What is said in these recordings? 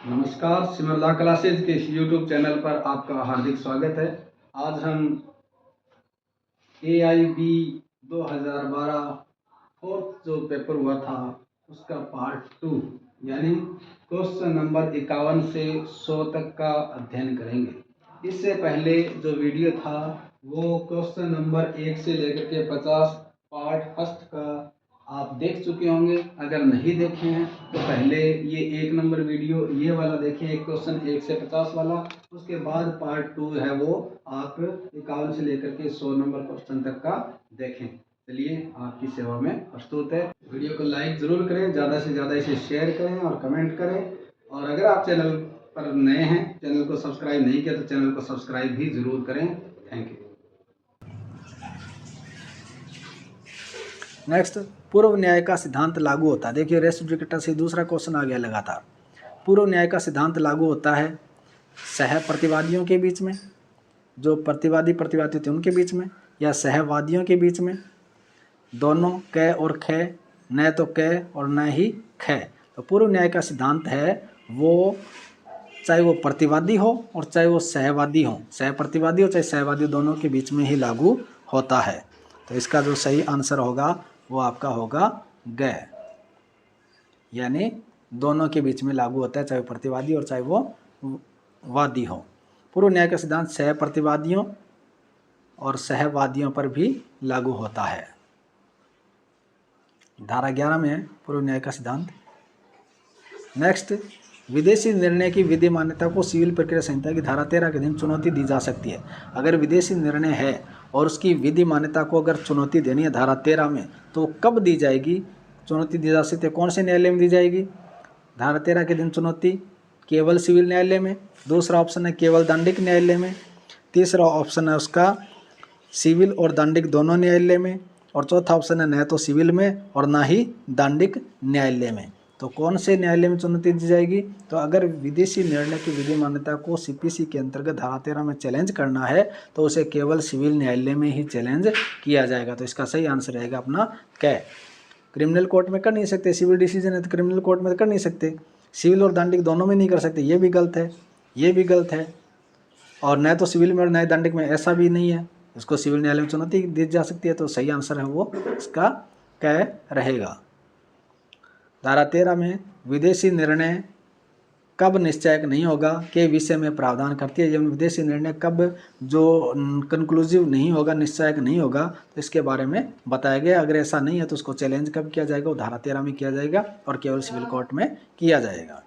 नमस्कार, सिमरला क्लासेज के इस यूट्यूब चैनल पर आपका हार्दिक स्वागत है। आज हम AIB 2012 फोर्थ जो पेपर हुआ था उसका पार्ट 2 यानी क्वेश्चन नंबर 51 से 100 तक का अध्ययन करेंगे। इससे पहले जो वीडियो था वो क्वेश्चन नंबर 1 से लेकर के 50 पार्ट फर्स्ट का आप देख चुके होंगे। अगर नहीं देखे हैं तो पहले ये 1 नंबर वीडियो ये वाला देखें, एक क्वेश्चन 1 से 50 वाला। उसके बाद पार्ट 2 है वो आप 51 से लेकर के 100 नंबर क्वेश्चन तक का देखें। चलिए आपकी सेवा में प्रस्तुत है। वीडियो को लाइक ज़रूर करें, ज़्यादा से ज़्यादा इसे शेयर करें और कमेंट करें। और अगर आप चैनल पर नए हैं, चैनल को सब्सक्राइब नहीं किया तो चैनल को सब्सक्राइब भी ज़रूर करें। Thank you. नेक्स्ट, पूर्व न्याय का सिद्धांत लागू होता है। देखिए रेसिप्रोकेटर से दूसरा क्वेश्चन आ गया लगातार। पूर्व न्याय का सिद्धांत लागू होता है सह प्रतिवादियों के बीच में, जो प्रतिवादी थे उनके बीच में, या सहवादियों के बीच में, दोनों कै और खे, न तो कै और न ही खे। तो पूर्व न्याय का सिद्धांत है वो चाहे वो प्रतिवादी हो और चाहे वो सहवादी हो, सह प्रतिवादी हो चाहे सहवादी, दोनों के बीच में ही लागू होता है। तो इसका जो सही आंसर होगा वो आपका होगा ग, यानी दोनों के बीच में लागू होता है, चाहे वो प्रतिवादी और चाहे वो वादी हो। पूर्व न्याय का सिद्धांत सह प्रतिवादियों और सहवादियों पर भी लागू होता है। धारा 11 में है पूर्व न्याय का सिद्धांत। नेक्स्ट, विदेशी निर्णय की विधि मान्यता को सिविल प्रक्रिया संहिता की धारा 13 के अधीन चुनौती दी जा सकती है। अगर विदेशी निर्णय है और उसकी विधि मान्यता को अगर चुनौती देनी है धारा 13 में, तो कब दी जाएगी? चुनौती दी जा सकती है कौन से न्यायालय में दी जाएगी? धारा 13 के अधीन चुनौती केवल सिविल न्यायालय में, दूसरा ऑप्शन है केवल दंडिक न्यायालय में, तीसरा ऑप्शन है उसका सिविल और दंडिक दोनों न्यायालय में, और चौथा ऑप्शन है न तो सिविल में और ना ही दंडिक न्यायालय में। तो कौन से न्यायालय में चुनौती दी जाएगी? तो अगर विदेशी निर्णय की विधि मान्यता को CPC के अंतर्गत धारा 13 में चैलेंज करना है तो उसे केवल सिविल न्यायालय में ही चैलेंज किया जाएगा। तो इसका सही आंसर रहेगा अपना कै। क्रिमिनल कोर्ट में कर नहीं सकते, सिविल डिसीजन है तो क्रिमिनल कोर्ट में कर नहीं सकते, सिविल और दंडिक दोनों में नहीं कर सकते, ये भी गलत है, ये भी गलत है। और न तो सिविल में और न दंडिक में, ऐसा भी नहीं है, उसको सिविल न्यायालय में चुनौती दी जा सकती है। तो सही आंसर है वो इसका कै रहेगा। धारा 13 में विदेशी निर्णय कब निश्चयक नहीं होगा के विषय में प्रावधान करती है। जब विदेशी निर्णय कब जो कंक्लूसिव नहीं होगा, निश्चयक नहीं होगा, तो इसके बारे में बताया गया। अगर ऐसा नहीं है तो उसको चैलेंज कब किया जाएगा? वो धारा 13 में किया जाएगा और केवल सिविल कोर्ट में किया जाएगा।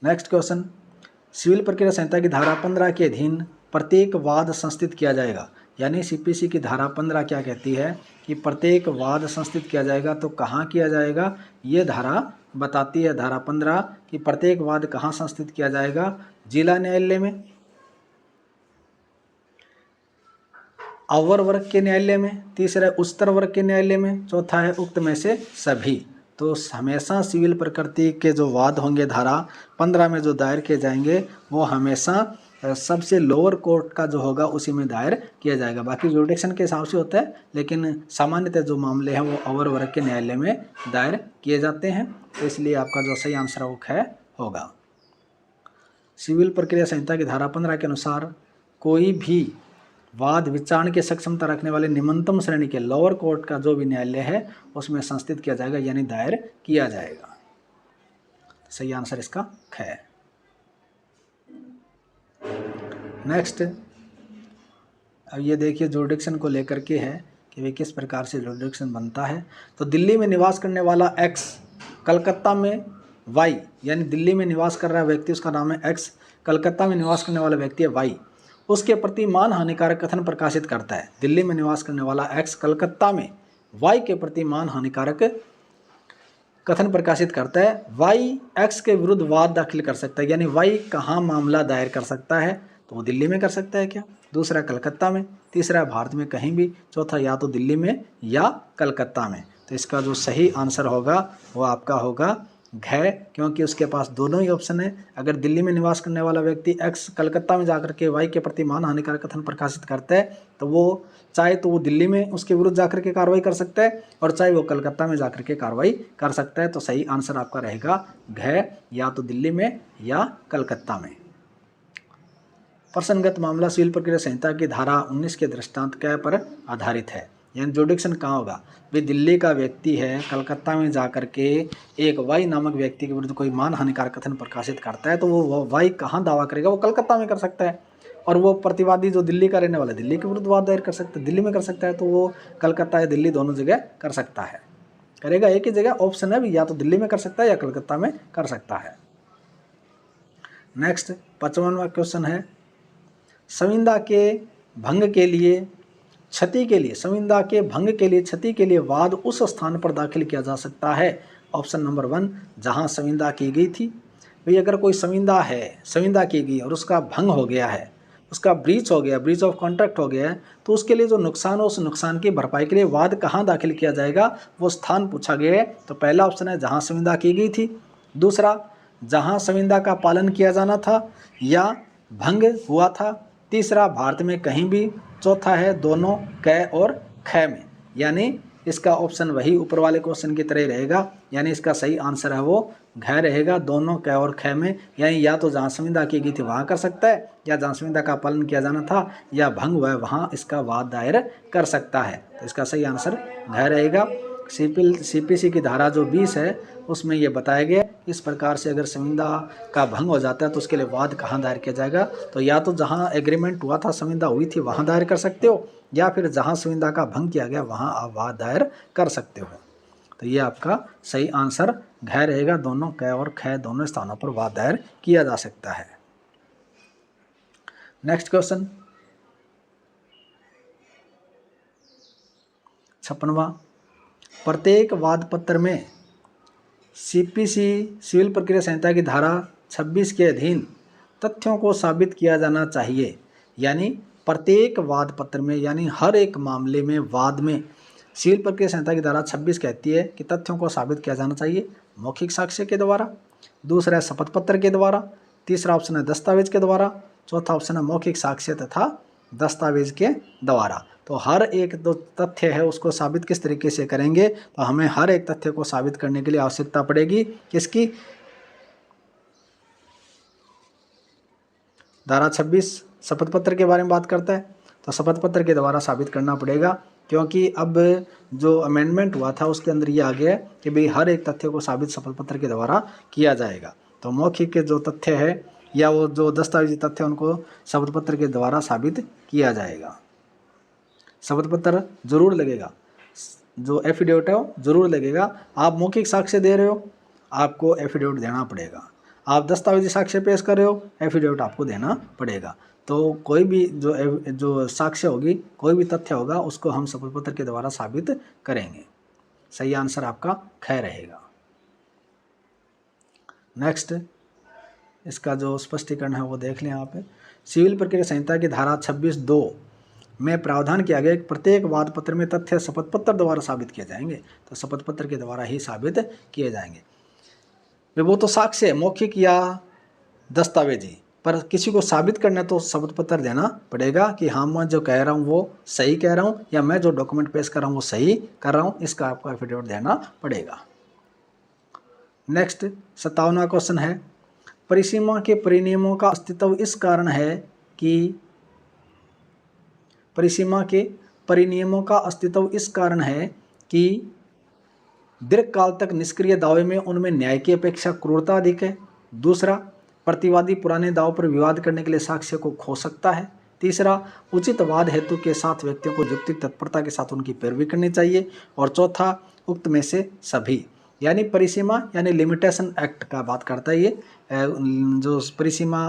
नेक्स्ट क्वेश्चन, सिविल प्रक्रिया संहिता की धारा 15 के अधीन प्रत्येक वाद संस्थित किया जाएगा। यानी CPC की धारा 15 क्या कहती है कि प्रत्येक वाद संस्थित किया जाएगा। तो कहाँ किया जाएगा ये धारा बताती है। धारा 15 कि प्रत्येक वाद कहाँ संस्थित किया जाएगा? जिला न्यायालय में, अवर वर्ग के न्यायालय में, तीसरा उच्चतर वर्ग के न्यायालय में, चौथा है उक्त में से सभी। तो हमेशा सिविल प्रकृति के जो वाद होंगे धारा 15 में जो दायर किए जाएंगे वो हमेशा सबसे लोअर कोर्ट का जो होगा उसी में दायर किया जाएगा। बाकी जुरिडिक्शन के हिसाब से होता है, लेकिन सामान्यतः जो मामले हैं वो अवर वर्ग के न्यायालय में दायर किए जाते हैं। तो इसलिए आपका जो सही आंसर है वो ख होगा। सिविल प्रक्रिया संहिता की धारा 15 के अनुसार कोई भी वाद विचारण की सक्षमता रखने वाले निम्नतम श्रेणी के लोअर कोर्ट का जो भी न्यायालय है उसमें संस्थित किया जाएगा, यानी दायर किया जाएगा। सही आंसर इसका ख है। नेक्स्ट, अब ये देखिए जुरिडिक्शन को लेकर के है कि वे किस प्रकार से जुरिडिक्शन बनता है। तो दिल्ली में निवास करने वाला X, कलकत्ता में Y, यानी दिल्ली में निवास कर रहा व्यक्ति उसका नाम है X, कलकत्ता में निवास करने वाला व्यक्ति है Y, उसके प्रति मान हानिकारक कथन प्रकाशित करता है। दिल्ली में निवास करने वाला X कलकत्ता में Y के प्रति मान हानिकारक कथन प्रकाशित करता है। Y X के विरुद्ध वाद दाखिल कर सकता है, यानी Y कहाँ मामला दायर कर सकता है? तो वो दिल्ली में कर सकता है क्या? दूसरा कलकत्ता में, तीसरा भारत में कहीं भी, चौथा या तो दिल्ली में या कलकत्ता में। तो इसका जो सही आंसर होगा वो आपका होगा घ, क्योंकि उसके पास दोनों ही ऑप्शन है। अगर दिल्ली में निवास करने वाला व्यक्ति एक्स कलकत्ता में जाकर के वाई के प्रति मान हानिकारक कथन प्रकाशित करता है तो वो चाहे तो वो दिल्ली में उसके विरुद्ध जाकर के कार्रवाई कर सकता है और चाहे वो कलकत्ता में जाकर के कार्रवाई कर सकता है। तो सही आंसर आपका रहेगा घ, या तो दिल्ली में या कलकत्ता में। प्रसंगत मामला सिविल प्रक्रिया संहिता की धारा 19 के दृष्टांत क्या पर आधारित है, यानी जुडिक्शन कहाँ होगा। वे दिल्ली का व्यक्ति है, कलकत्ता में जाकर के एक वाई नामक व्यक्ति के विरुद्ध कोई मान हानिकारक कथन प्रकाशित करता है तो वो वाई कहाँ दावा करेगा, वो कलकत्ता में कर सकता है। और वो प्रतिवादी जो दिल्ली का रहने वाला है दिल्ली के विरुद्ध वाद दायर कर सकता है, दिल्ली में कर सकता है, तो वो कलकत्ता या दिल्ली दोनों जगह कर सकता है। करेगा एक ही जगह, ऑप्शन है भी, या तो दिल्ली में कर सकता है या कलकत्ता में कर सकता है। नेक्स्ट 55वां क्वेश्चन है, संविदा के भंग के लिए क्षति के लिए, संविदा के भंग के लिए क्षति के लिए वाद उस स्थान पर दाखिल किया जा सकता है। ऑप्शन नंबर 1 जहां संविदा की गई थी। भाई अगर कोई संविदा है, संविदा की गई और उसका भंग हो गया है, उसका ब्रीच हो गया, ब्रीच ऑफ कॉन्ट्रैक्ट हो गया है, तो उसके लिए जो नुकसान हो उस नुकसान की भरपाई के लिए वाद कहाँ दाखिल किया जाएगा, वो स्थान पूछा गया है। तो पहला ऑप्शन है जहाँ संविदा की गई थी, दूसरा जहाँ संविदा का पालन किया जाना था या भंग हुआ था, तीसरा भारत में कहीं भी, चौथा है दोनों क और ख में। यानी इसका ऑप्शन वही ऊपर वाले क्वेश्चन की तरह रहेगा, यानी इसका सही आंसर है वो घ रहेगा, दोनों क और ख में। यानी या तो जहाँ संविदा की गई थी वहाँ कर सकता है, या जहाँ संविदा का पालन किया जाना था या भंग हुआ है वहाँ इसका वाद दायर कर सकता है। तो इसका सही आंसर घ रहेगा। सीपीसी की धारा जो 20 है उसमें ये बताया गया, इस प्रकार से अगर संविदा का भंग हो जाता है तो उसके लिए वाद कहाँ दायर किया जाएगा, तो या तो जहाँ एग्रीमेंट हुआ था, संविदा हुई थी वहाँ दायर कर सकते हो, या फिर जहाँ संविदा का भंग किया गया वहाँ आप वाद दायर कर सकते हो। तो ये आपका सही आंसर घ रहेगा, दोनों क और ख दोनों स्थानों पर वाद दायर किया जा सकता है। नेक्स्ट क्वेश्चन 56वां, प्रत्येक वाद पत्र में सीपीसी सिविल प्रक्रिया संहिता की धारा 26 के अधीन तथ्यों को साबित किया जाना चाहिए। यानी प्रत्येक वाद पत्र में, यानी हर एक मामले में, वाद में सिविल प्रक्रिया संहिता की धारा 26 कहती है कि तथ्यों को साबित किया जाना चाहिए मौखिक साक्ष्य के द्वारा, दूसरा है शपथ पत्र के द्वारा, तीसरा ऑप्शन है दस्तावेज के द्वारा, चौथा ऑप्शन है मौखिक साक्ष्य तथा दस्तावेज के द्वारा। तो हर एक जो तथ्य है उसको साबित किस तरीके से करेंगे, तो हमें हर एक तथ्य को साबित करने के लिए आवश्यकता पड़ेगी किसकी, धारा 26 शपथ पत्र के बारे में बात करता है, तो शपथ पत्र के द्वारा साबित करना पड़ेगा। क्योंकि अब जो अमेंडमेंट हुआ था उसके अंदर ये आ गया कि भाई हर एक तथ्य को साबित शपथ पत्र के द्वारा किया जाएगा। तो मौखिक के जो तथ्य है या वो जो दस्तावेजी तथ्य उनको शपथ पत्र के द्वारा साबित किया जाएगा। शपथ पत्र जरूर लगेगा, जो एफिडेविट है वो जरूर लगेगा। आप मौखिक साक्ष्य दे रहे हो, आपको एफिडेविट देना पड़ेगा। आप दस्तावेजी साक्ष्य पेश कर रहे हो, एफिडेविट आपको देना पड़ेगा। तो कोई भी जो साक्ष्य होगी, कोई भी तथ्य होगा, उसको हम शपथ पत्र के द्वारा साबित करेंगे। सही आंसर आपका ख रहेगा। नेक्स्ट इसका जो स्पष्टीकरण है वो देख लें आप। सिविल प्रक्रिया संहिता की धारा 26(2) में प्रावधान किया गया कि प्रत्येक वाद पत्र में तथ्य शपथ पत्र द्वारा साबित किए जाएंगे, तो शपथ पत्र के द्वारा ही साबित किए जाएंगे। वो तो साक्ष्य मौखिक या दस्तावेजी, पर किसी को साबित करना तो शपथ पत्र देना पड़ेगा कि हाँ मैं जो कह रहा हूँ वो सही कह रहा हूँ, या मैं जो डॉक्यूमेंट पेश कर रहा हूँ वो सही कर रहा हूँ, इसका आपको एफिडेविट देना पड़ेगा। नेक्स्ट 57वां क्वेश्चन है, परिसीमा के परिनियमों का अस्तित्व इस कारण है कि, परिसीमा के परिनियमों का अस्तित्व इस कारण है कि दीर्घकाल तक निष्क्रिय दावे में उनमें न्याय की अपेक्षा क्रूरता अधिक है। दूसरा, प्रतिवादी पुराने दाव पर विवाद करने के लिए साक्ष्य को खो सकता है। तीसरा, उचित वाद हेतु के साथ व्यक्तियों को युक्तिक तत्परता के साथ उनकी पैरवी करनी चाहिए। और चौथा, उक्त में से सभी। यानी परिसीमा यानी लिमिटेशन एक्ट का बात करता है ये, जो परिसीमा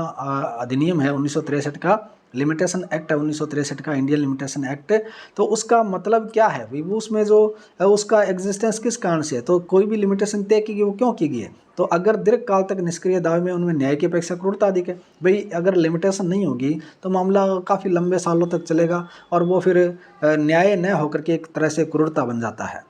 अधिनियम है 1963 का, लिमिटेशन एक्ट है 1963 का, इंडियन लिमिटेशन एक्ट। तो उसका मतलब क्या है भाई, वो उसमें जो उसका एग्जिस्टेंस किस कारण से है, तो कोई भी लिमिटेशन तय की गई वो क्यों की गई है, तो अगर दीर्घकाल तक निष्क्रिय दावे में उनमें न्याय की अपेक्षा क्रूरता अधिक है। भाई अगर लिमिटेशन नहीं होगी तो मामला काफ़ी लंबे सालों तक चलेगा और वो फिर न्याय न होकर के एक तरह से क्रूरता बन जाता है।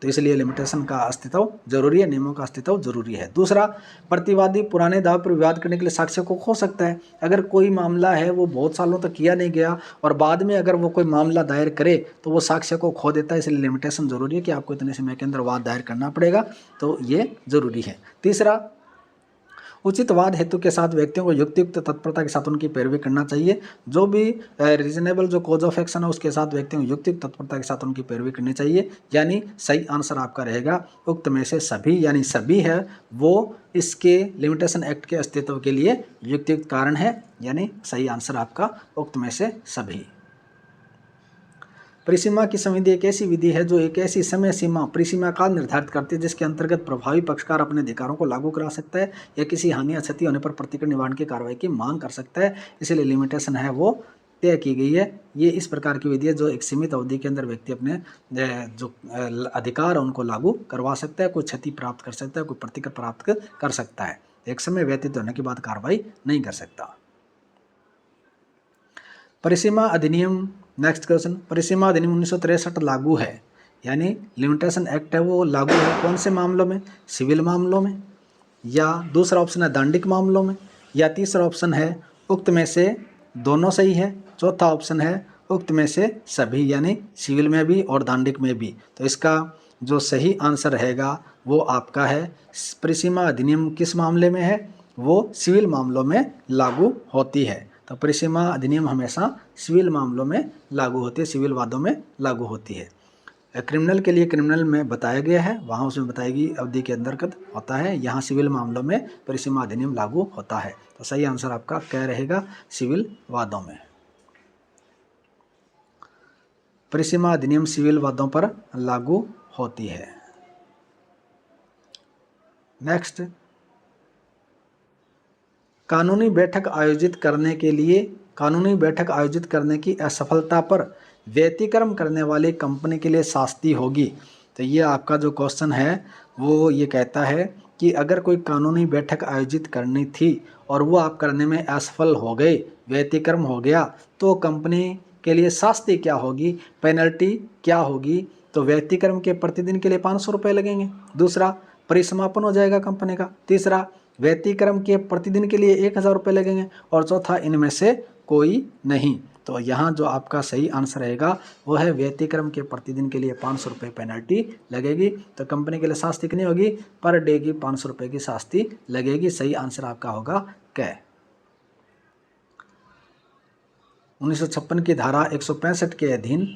तो इसलिए लिमिटेशन का अस्तित्व जरूरी है, नियमों का अस्तित्व जरूरी है। दूसरा, प्रतिवादी पुराने दावे पर विवाद करने के लिए साक्ष्य को खो सकता है। अगर कोई मामला है वो बहुत सालों तक किया नहीं गया और बाद में अगर वो कोई मामला दायर करे तो वो साक्ष्य को खो देता है, इसलिए लिमिटेशन जरूरी है कि आपको इतने समय के अंदर वाद दायर करना पड़ेगा, तो ये जरूरी है। तीसरा, उचित वाद हेतु के साथ व्यक्तियों को युक्तियुक्त तत्परता के साथ उनकी पैरवी करना चाहिए। जो भी रीजनेबल जो कॉज ऑफ एक्शन है उसके साथ व्यक्तियों को युक्तियुक्त तत्परता के साथ उनकी पैरवी करनी चाहिए। यानी सही आंसर आपका रहेगा उक्त में से सभी, यानी सभी है वो इसके लिमिटेशन एक्ट के अस्तित्व के लिए युक्तियुक्त कारण है, यानी सही आंसर आपका उक्त में से सभी। परिसीमा की संविधि एक ऐसी विधि है जो एक ऐसी समय सीमा परिसीमा काल निर्धारित करती है जिसके अंतर्गत प्रभावी पक्षकार अपने अधिकारों को लागू करा सकता है या किसी हानि या क्षति होने पर प्रतिकर निवारण की कार्रवाई की मांग कर सकता है। इसलिए लिमिटेशन है वो तय की गई है। ये इस प्रकार की विधि है जो एक सीमित अवधि के अंदर व्यक्ति अपने जो अधिकार है उनको लागू करवा सकता है, कोई क्षति प्राप्त कर सकता है, कोई प्रतिकर प्राप्त कर सकता है, एक समय व्यतीत होने के बाद कार्रवाई नहीं कर सकता। परिसीमा अधिनियम, नेक्स्ट क्वेश्चन, परिसीमा अधिनियम 1963 लागू है, यानी लिमिटेशन एक्ट है वो लागू है कौन से मामलों में? सिविल मामलों में, या दूसरा ऑप्शन है दांडिक मामलों में, या तीसरा ऑप्शन है उक्त में से दोनों सही है, चौथा ऑप्शन है उक्त में से सभी, यानी सिविल में भी और दांडिक में भी। तो इसका जो सही आंसर रहेगा वो आपका है परिसीमा अधिनियम किस मामले में है? वो सिविल मामलों में लागू होती है। तो परिसीमा अधिनियम हमेशा सिविल मामलों में लागू होती है, सिविल वादों में लागू होती है। क्रिमिनल के लिए क्रिमिनल में बताया गया है, वहाँ उसमें बताएगी अवधि के अंतर्गत होता है, यहाँ सिविल मामलों में परिसीमा अधिनियम लागू होता है। तो सही आंसर आपका क्या रहेगा? सिविल वादों में। परिसीमा अधिनियम सिविल वादों पर लागू होती है। नेक्स्ट, कानूनी बैठक आयोजित करने की असफलता पर व्यतिक्रम करने वाली कंपनी के लिए शास्ति होगी। तो ये आपका जो क्वेश्चन है वो ये कहता है कि अगर कोई कानूनी बैठक आयोजित करनी थी और वो आप करने में असफल हो गए, व्यतिक्रम हो गया, तो कंपनी के लिए शास्ति क्या होगी, पेनल्टी क्या होगी? तो व्यतिक्रम के प्रतिदिन के लिए 500 रुपये लगेंगे। दूसरा, परिसमापन हो जाएगा कंपनी का। तीसरा, व्यतिक्रम के प्रतिदिन के लिए 1000 रुपये लगेंगे। और चौथा, इनमें से कोई नहीं। तो यहाँ जो आपका सही आंसर रहेगा वो है व्यतिक्रम के प्रतिदिन के लिए 500 रुपये पेनल्टी लगेगी। तो कंपनी के लिए शास्ति कितनी होगी? पर डे की 500 रुपये की शास्ति लगेगी। सही आंसर आपका होगा क्या? 1956 की धारा 165 के अधीन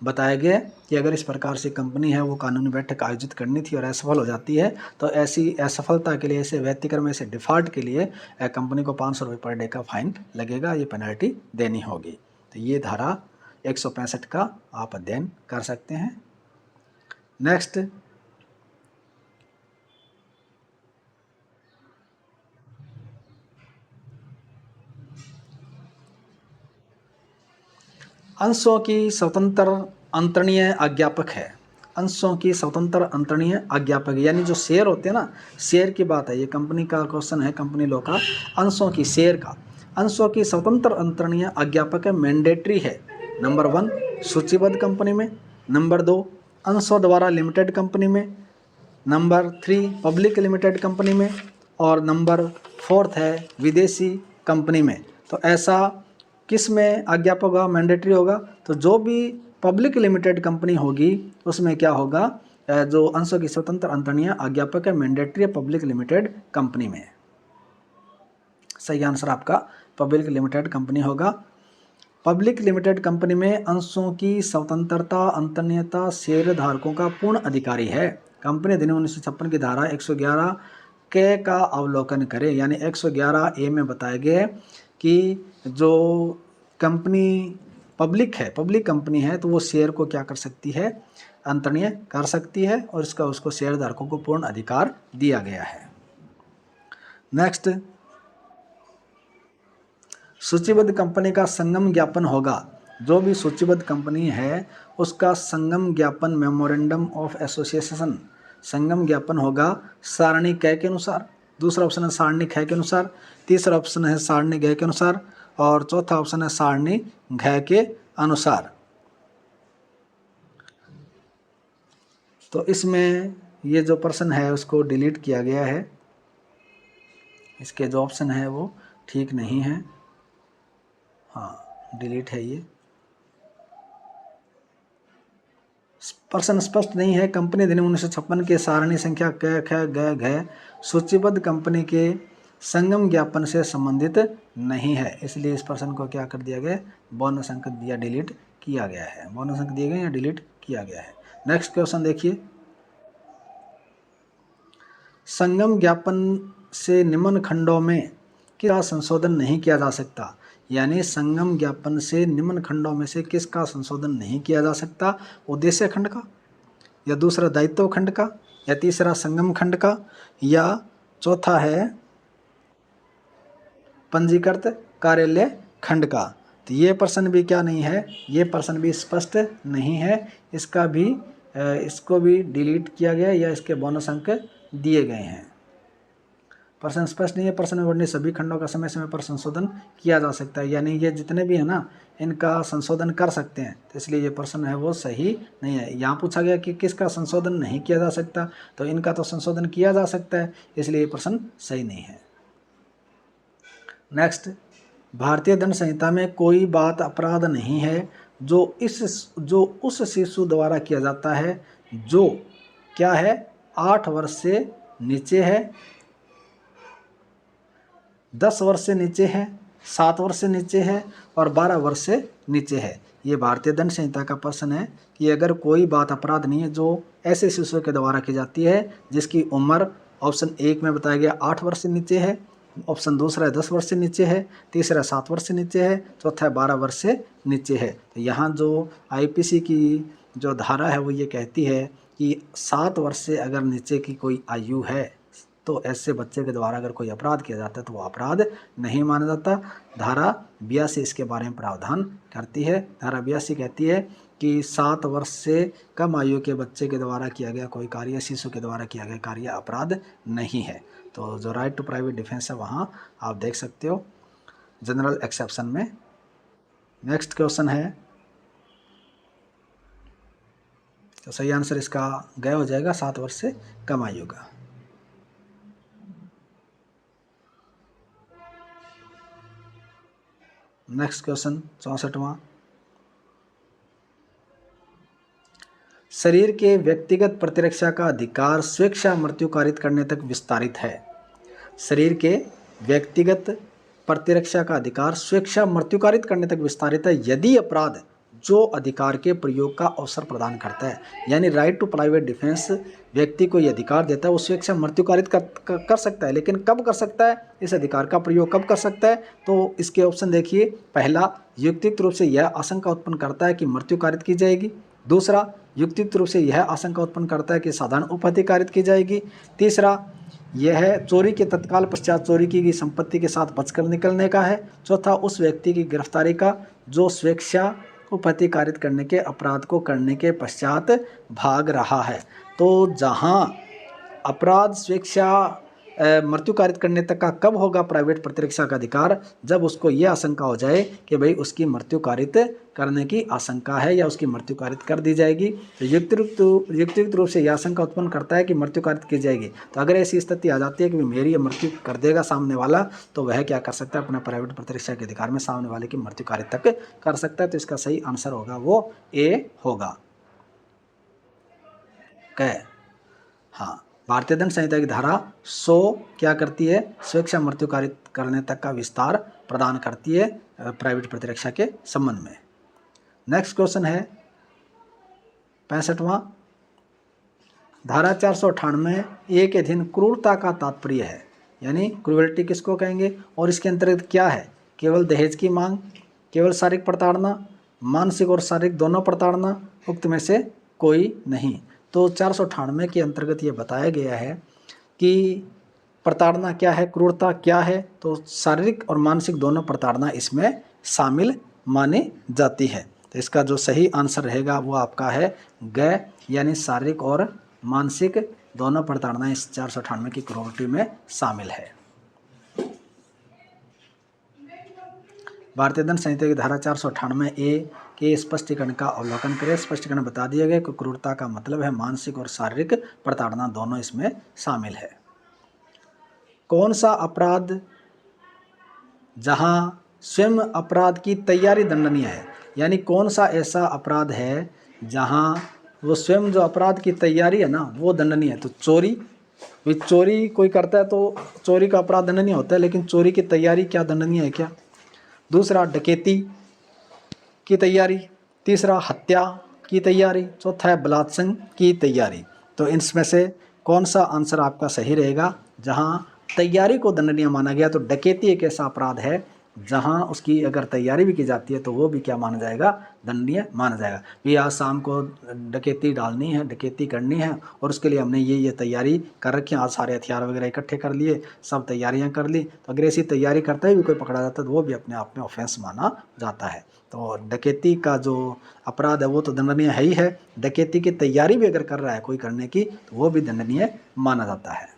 बताया गया कि अगर इस प्रकार से कंपनी है वो कानूनी बैठक आयोजित करनी थी और असफल हो जाती है तो ऐसी असफलता के लिए, ऐसे व्यतिक्रम, ऐसे डिफॉल्ट के लिए कंपनी को 500 रुपये पर डे का फाइन लगेगा, ये पेनल्टी देनी होगी। तो ये धारा 165 का आप अध्ययन कर सकते हैं। नेक्स्ट, अंशों की स्वतंत्र अंतरणीय अज्ञापक है। अंशों की स्वतंत्र अंतरणीय अज्ञापक, यानी जो शेयर होते हैं ना, शेयर की बात है, ये कंपनी का क्वेश्चन है, कंपनी लॉ का। अंशों की, शेयर का, अंशों की स्वतंत्र अंतरणीय अज्ञापक है, मैंडेटरी है। नंबर 1 सूचीबद्ध कंपनी में, नंबर 2 अंशों द्वारा लिमिटेड कंपनी में, नंबर 3 पब्लिक लिमिटेड कंपनी में, और नंबर 4 है विदेशी कंपनी में। तो ऐसा किस में अज्ञापक होगा, मैंडेटरी होगा? तो जो भी पब्लिक लिमिटेड कंपनी होगी उसमें क्या होगा, जो अंशों की स्वतंत्र अंतरणीय अज्ञापक है, मैंडेटरी है पब्लिक लिमिटेड कंपनी में। सही आंसर आपका पब्लिक लिमिटेड कंपनी होगा। पब्लिक लिमिटेड कंपनी में अंशों की स्वतंत्रता अंतरणीयता शेयर धारकों का पूर्ण अधिकारी है। कंपनी अधिनियम 1956 की धारा 111 के का अवलोकन करें, यानी 111A में बताया गया है कि जो कंपनी पब्लिक है, पब्लिक कंपनी है, तो वो शेयर को क्या कर सकती है, अंतरणीय कर सकती है, और इसका उसको शेयर धारकों को पूर्ण अधिकार दिया गया है। नेक्स्ट, सूचीबद्ध कंपनी का संगम ज्ञापन होगा। जो भी सूचीबद्ध कंपनी है उसका संगम ज्ञापन, मेमोरेंडम ऑफ एसोसिएशन, संगम ज्ञापन होगा सारणी क के अनुसार। दूसरा ऑप्शन है सारणी ख के अनुसार, तीसरा ऑप्शन है सारणी ग के अनुसार, और चौथा ऑप्शन है सारणी घ के अनुसार। तो इसमें ये जो प्रश्न है उसको डिलीट किया गया है, इसके जो ऑप्शन है वो ठीक नहीं है। हाँ, डिलीट है ये। प्रश्न स्पष्ट नहीं है। कंपनी अधिनियम 1956 के सारणी संख्या क ख ग घ सूचीबद्ध कंपनी के संगम ज्ञापन से संबंधित नहीं है, इसलिए इस प्रश्न को क्या कर दिया गया, बोनस अंक दिया, डिलीट किया गया है। बोनस अंक दिए गए या डिलीट किया गया है। नेक्स्ट क्वेश्चन देखिए, संगम ज्ञापन से निम्न खंडों में किसका संशोधन नहीं किया जा सकता, यानी संगम ज्ञापन से निम्न खंडों में से किसका संशोधन नहीं किया जा सकता, उद्देश्य खंड का, या दूसरा दायित्व खंड का, या तीसरा संगम खंड का, या चौथा है पंजीकृत कार्यालय खंड का। तो ये प्रश्न भी क्या नहीं है, ये प्रश्न भी स्पष्ट नहीं है, इसका भी इसको भी डिलीट किया गया या इसके बोनस अंक दिए गए हैं। प्रश्न स्पष्ट नहीं है। प्रश्न में वर्णित सभी खंडों का समय समय पर संशोधन किया जा सकता है, यानी ये जितने भी है ना इनका संशोधन कर सकते हैं, तो इसलिए ये प्रश्न है वो सही नहीं है। यहाँ पूछा गया कि किसका संशोधन नहीं किया जा सकता, तो इनका तो संशोधन किया जा सकता है, इसलिए ये प्रश्न सही नहीं है। नेक्स्ट, भारतीय दंड संहिता में कोई बात अपराध नहीं है जो उस शिशु द्वारा किया जाता है जो क्या है, 8 वर्ष से नीचे है, 10 वर्ष से नीचे है, 7 वर्ष से नीचे है और 12 वर्ष से नीचे है। ये भारतीय दंड संहिता का प्रश्न है कि अगर कोई बात अपराध नहीं है जो ऐसे शिशुओं के द्वारा की जाती है जिसकी उम्र ऑप्शन 1 में बताया गया 8 वर्ष से नीचे है, ऑप्शन दूसरा 10 वर्ष से नीचे है, तीसरा 7 वर्ष से नीचे है, चौथा 12 वर्ष से नीचे है। तो यहाँ जो आईपीसी की जो धारा है वो ये कहती है कि 7 वर्ष से अगर नीचे की कोई आयु है तो ऐसे बच्चे के द्वारा अगर कोई अपराध किया जाता है तो वो अपराध नहीं माना जाता। धारा 82 इसके बारे में प्रावधान करती है। धारा 82 कहती है कि 7 वर्ष से कम आयु के बच्चे के द्वारा किया गया कोई कार्य, शिशु के द्वारा किया गया कार्य अपराध नहीं है। तो जो राइट टू प्राइवेट डिफेंस है वहाँ आप देख सकते हो जनरल एक्सेप्शन में। नेक्स्ट क्वेश्चन है, तो सही आंसर इसका ग हो जाएगा, 7 वर्ष से कम आयु का। नेक्स्ट क्वेश्चन 64वां, शरीर के व्यक्तिगत प्रतिरक्षा का अधिकार स्वेच्छा मृत्यु कारित करने तक विस्तारित है। शरीर के व्यक्तिगत प्रतिरक्षा का अधिकार स्वेच्छा मृत्यु कारित करने तक विस्तारित है यदि अपराध जो अधिकार के प्रयोग का अवसर प्रदान करता है, यानी राइट टू प्राइवेट डिफेंस व्यक्ति को यह अधिकार देता है वो स्वेच्छा मृत्यु कारित कर सकता है, लेकिन कब कर सकता है, इस अधिकार का प्रयोग कब कर सकता है, तो इसके ऑप्शन देखिए। पहला, युक्तियुक्त रूप से यह आशंका उत्पन्न करता है कि मृत्यु कारित की जाएगी। दूसरा, युक्तियुक्त रूप से यह आशंका उत्पन्न करता है कि साधारण उपहत्या कारित की जाएगी। तीसरा, यह चोरी के तत्काल पश्चात चोरी की गई संपत्ति के साथ बचकर निकलने का है। चौथा, उस व्यक्ति की गिरफ्तारी का जो स्वेच्छा उपहत्या कारित करने के अपराध को करने के पश्चात भाग रहा है। तो जहां अपराध स्वेच्छा मृत्यु कारित करने तक का कब होगा प्राइवेट प्रतिरक्षा का अधिकार, जब उसको ये आशंका हो जाए कि भाई उसकी मृत्यु कारित करने की आशंका है या उसकी मृत्यु कारित कर दी जाएगी। तो युक्तियुक्त रूप से यह आशंका उत्पन्न करता है कि मृत्यु कारित की जाएगी। तो अगर ऐसी स्थिति आ जाती है कि मेरी मृत्यु कर देगा सामने वाला, तो वह क्या कर सकता है, अपना प्राइवेट प्रतिरक्षा के अधिकार में सामने वाले की मृत्यु कारित तक कर सकता है। तो इसका सही आंसर होगा वो ए होगा। हाँ, भारतीय दंड संहिता की धारा 100 क्या करती है, स्वेच्छा मृत्यु कारित करने तक का विस्तार प्रदान करती है प्राइवेट प्रतिरक्षा के संबंध में। नेक्स्ट क्वेश्चन है 65वां, धारा 498 ए के अधीन क्रूरता का तात्पर्य है, यानी क्रूरल्टी किसको कहेंगे और इसके अंतर्गत क्या है, केवल दहेज की मांग, केवल शारीरिक प्रताड़ना, मानसिक और शारीरिक दोनों प्रताड़ना, उक्त में से कोई नहीं। तो 498 के अंतर्गत ये बताया गया है कि प्रताड़ना क्या है, क्रूरता क्या है, तो शारीरिक और मानसिक दोनों प्रताड़ना इसमें शामिल मानी जाती है। तो इसका जो सही आंसर रहेगा वो आपका है ग, यानी शारीरिक और मानसिक दोनों प्रताड़ना इस 498 की क्रूरल्टी में शामिल है। भारतीय दंड संहिता की धारा 498 ए के स्पष्टीकरण का अवलोकन करें। स्पष्टीकरण बता दिया गया कि क्रूरता का मतलब है मानसिक और शारीरिक प्रताड़ना, दोनों इसमें शामिल है। कौन सा अपराध जहां स्वयं अपराध की तैयारी दंडनीय है, यानी कौन सा ऐसा अपराध है जहां वो स्वयं जो अपराध की तैयारी है ना वो दंडनीय है। तो चोरी, चोरी कोई करता है तो चोरी का अपराध दंडनीय होता है, लेकिन चोरी की तैयारी क्या दंडनीय है क्या? दूसरा डकैती की तैयारी, तीसरा हत्या की तैयारी, चौथा है बलात्संग की तैयारी। तो इसमें से कौन सा आंसर आपका सही रहेगा? जहां तैयारी को दंडनीय माना गया, तो डकैती एक ऐसा अपराध है जहां उसकी अगर तैयारी भी की जाती है तो वो भी क्या माना जाएगा? दंडनीय माना जाएगा। भी आज शाम को डकैती डालनी है, डकैती करनी है और उसके लिए हमने ये तैयारी कर रखी है, आज सारे हथियार वगैरह इकट्ठे कर लिए, सब तैयारियां कर ली। तो अगर ऐसी तैयारी करता है भी कोई पकड़ा जाता है तो वो भी अपने आप में ऑफेंस माना जाता है। तो डकैती का जो अपराध है वो तो दंडनीय है ही है, डकैती की तैयारी भी अगर कर रहा है कोई करने की तो वो भी दंडनीय माना जाता है।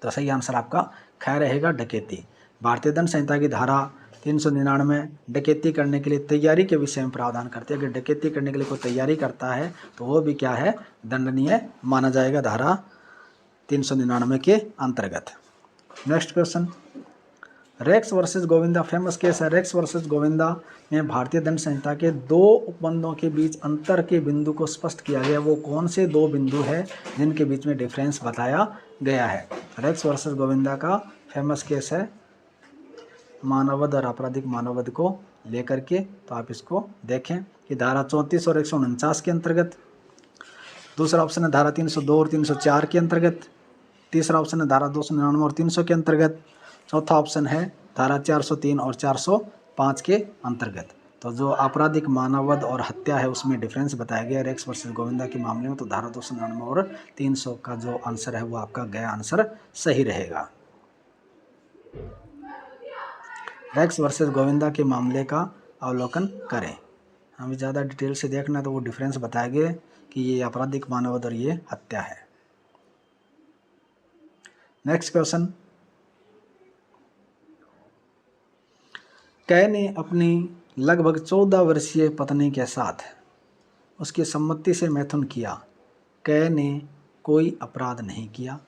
तो सही आंसर आपका ख रहेगा, डकैती। भारतीय दंड संहिता की धारा 399 डकैती करने के लिए तैयारी के विषय में प्रावधान करती है। अगर डकैती करने के लिए कोई तैयारी करता है तो वो भी क्या है? दंडनीय माना जाएगा धारा 399 के अंतर्गत। Next question, Rex versus Govinda famous case है। रेक्स वर्सेस गोविंदा में भारतीय दंड संहिता के दो उपबंधों के बीच अंतर के बिंदु को स्पष्ट किया गया। वो कौन से दो बिंदु है जिनके बीच में डिफरेंस बताया गया है? रेक्स वर्सेस गोविंदा का फेमस केस है मानववध और आपराधिक मानववध को लेकर के। तो आप इसको देखें कि धारा 34 और 149 के अंतर्गत। दूसरा ऑप्शन है धारा 302 और 304 के अंतर्गत। तीसरा ऑप्शन है धारा 299 और 300 के अंतर्गत। चौथा ऑप्शन है धारा 403 और 405 के अंतर्गत। तो जो आपराधिक मानववध और हत्या है उसमें डिफरेंस बताया गया रेक्स वर्सेस गोविंदा के मामले में। तो धारा 299 और 300 का जो आंसर है वो आपका गया आंसर सही रहेगा। रेक्स वर्सेस गोविंदा के मामले का अवलोकन करें। हमें ज़्यादा डिटेल से देखना है तो वो डिफरेंस बताया गया कि ये आपराधिक मानववध और ये हत्या है। नेक्स्ट क्वेश्चन, कै ने अपनी लगभग 14 वर्षीय पत्नी के साथ उसकी सम्मति से मैथुन किया। कै ने कोई अपराध नहीं किया।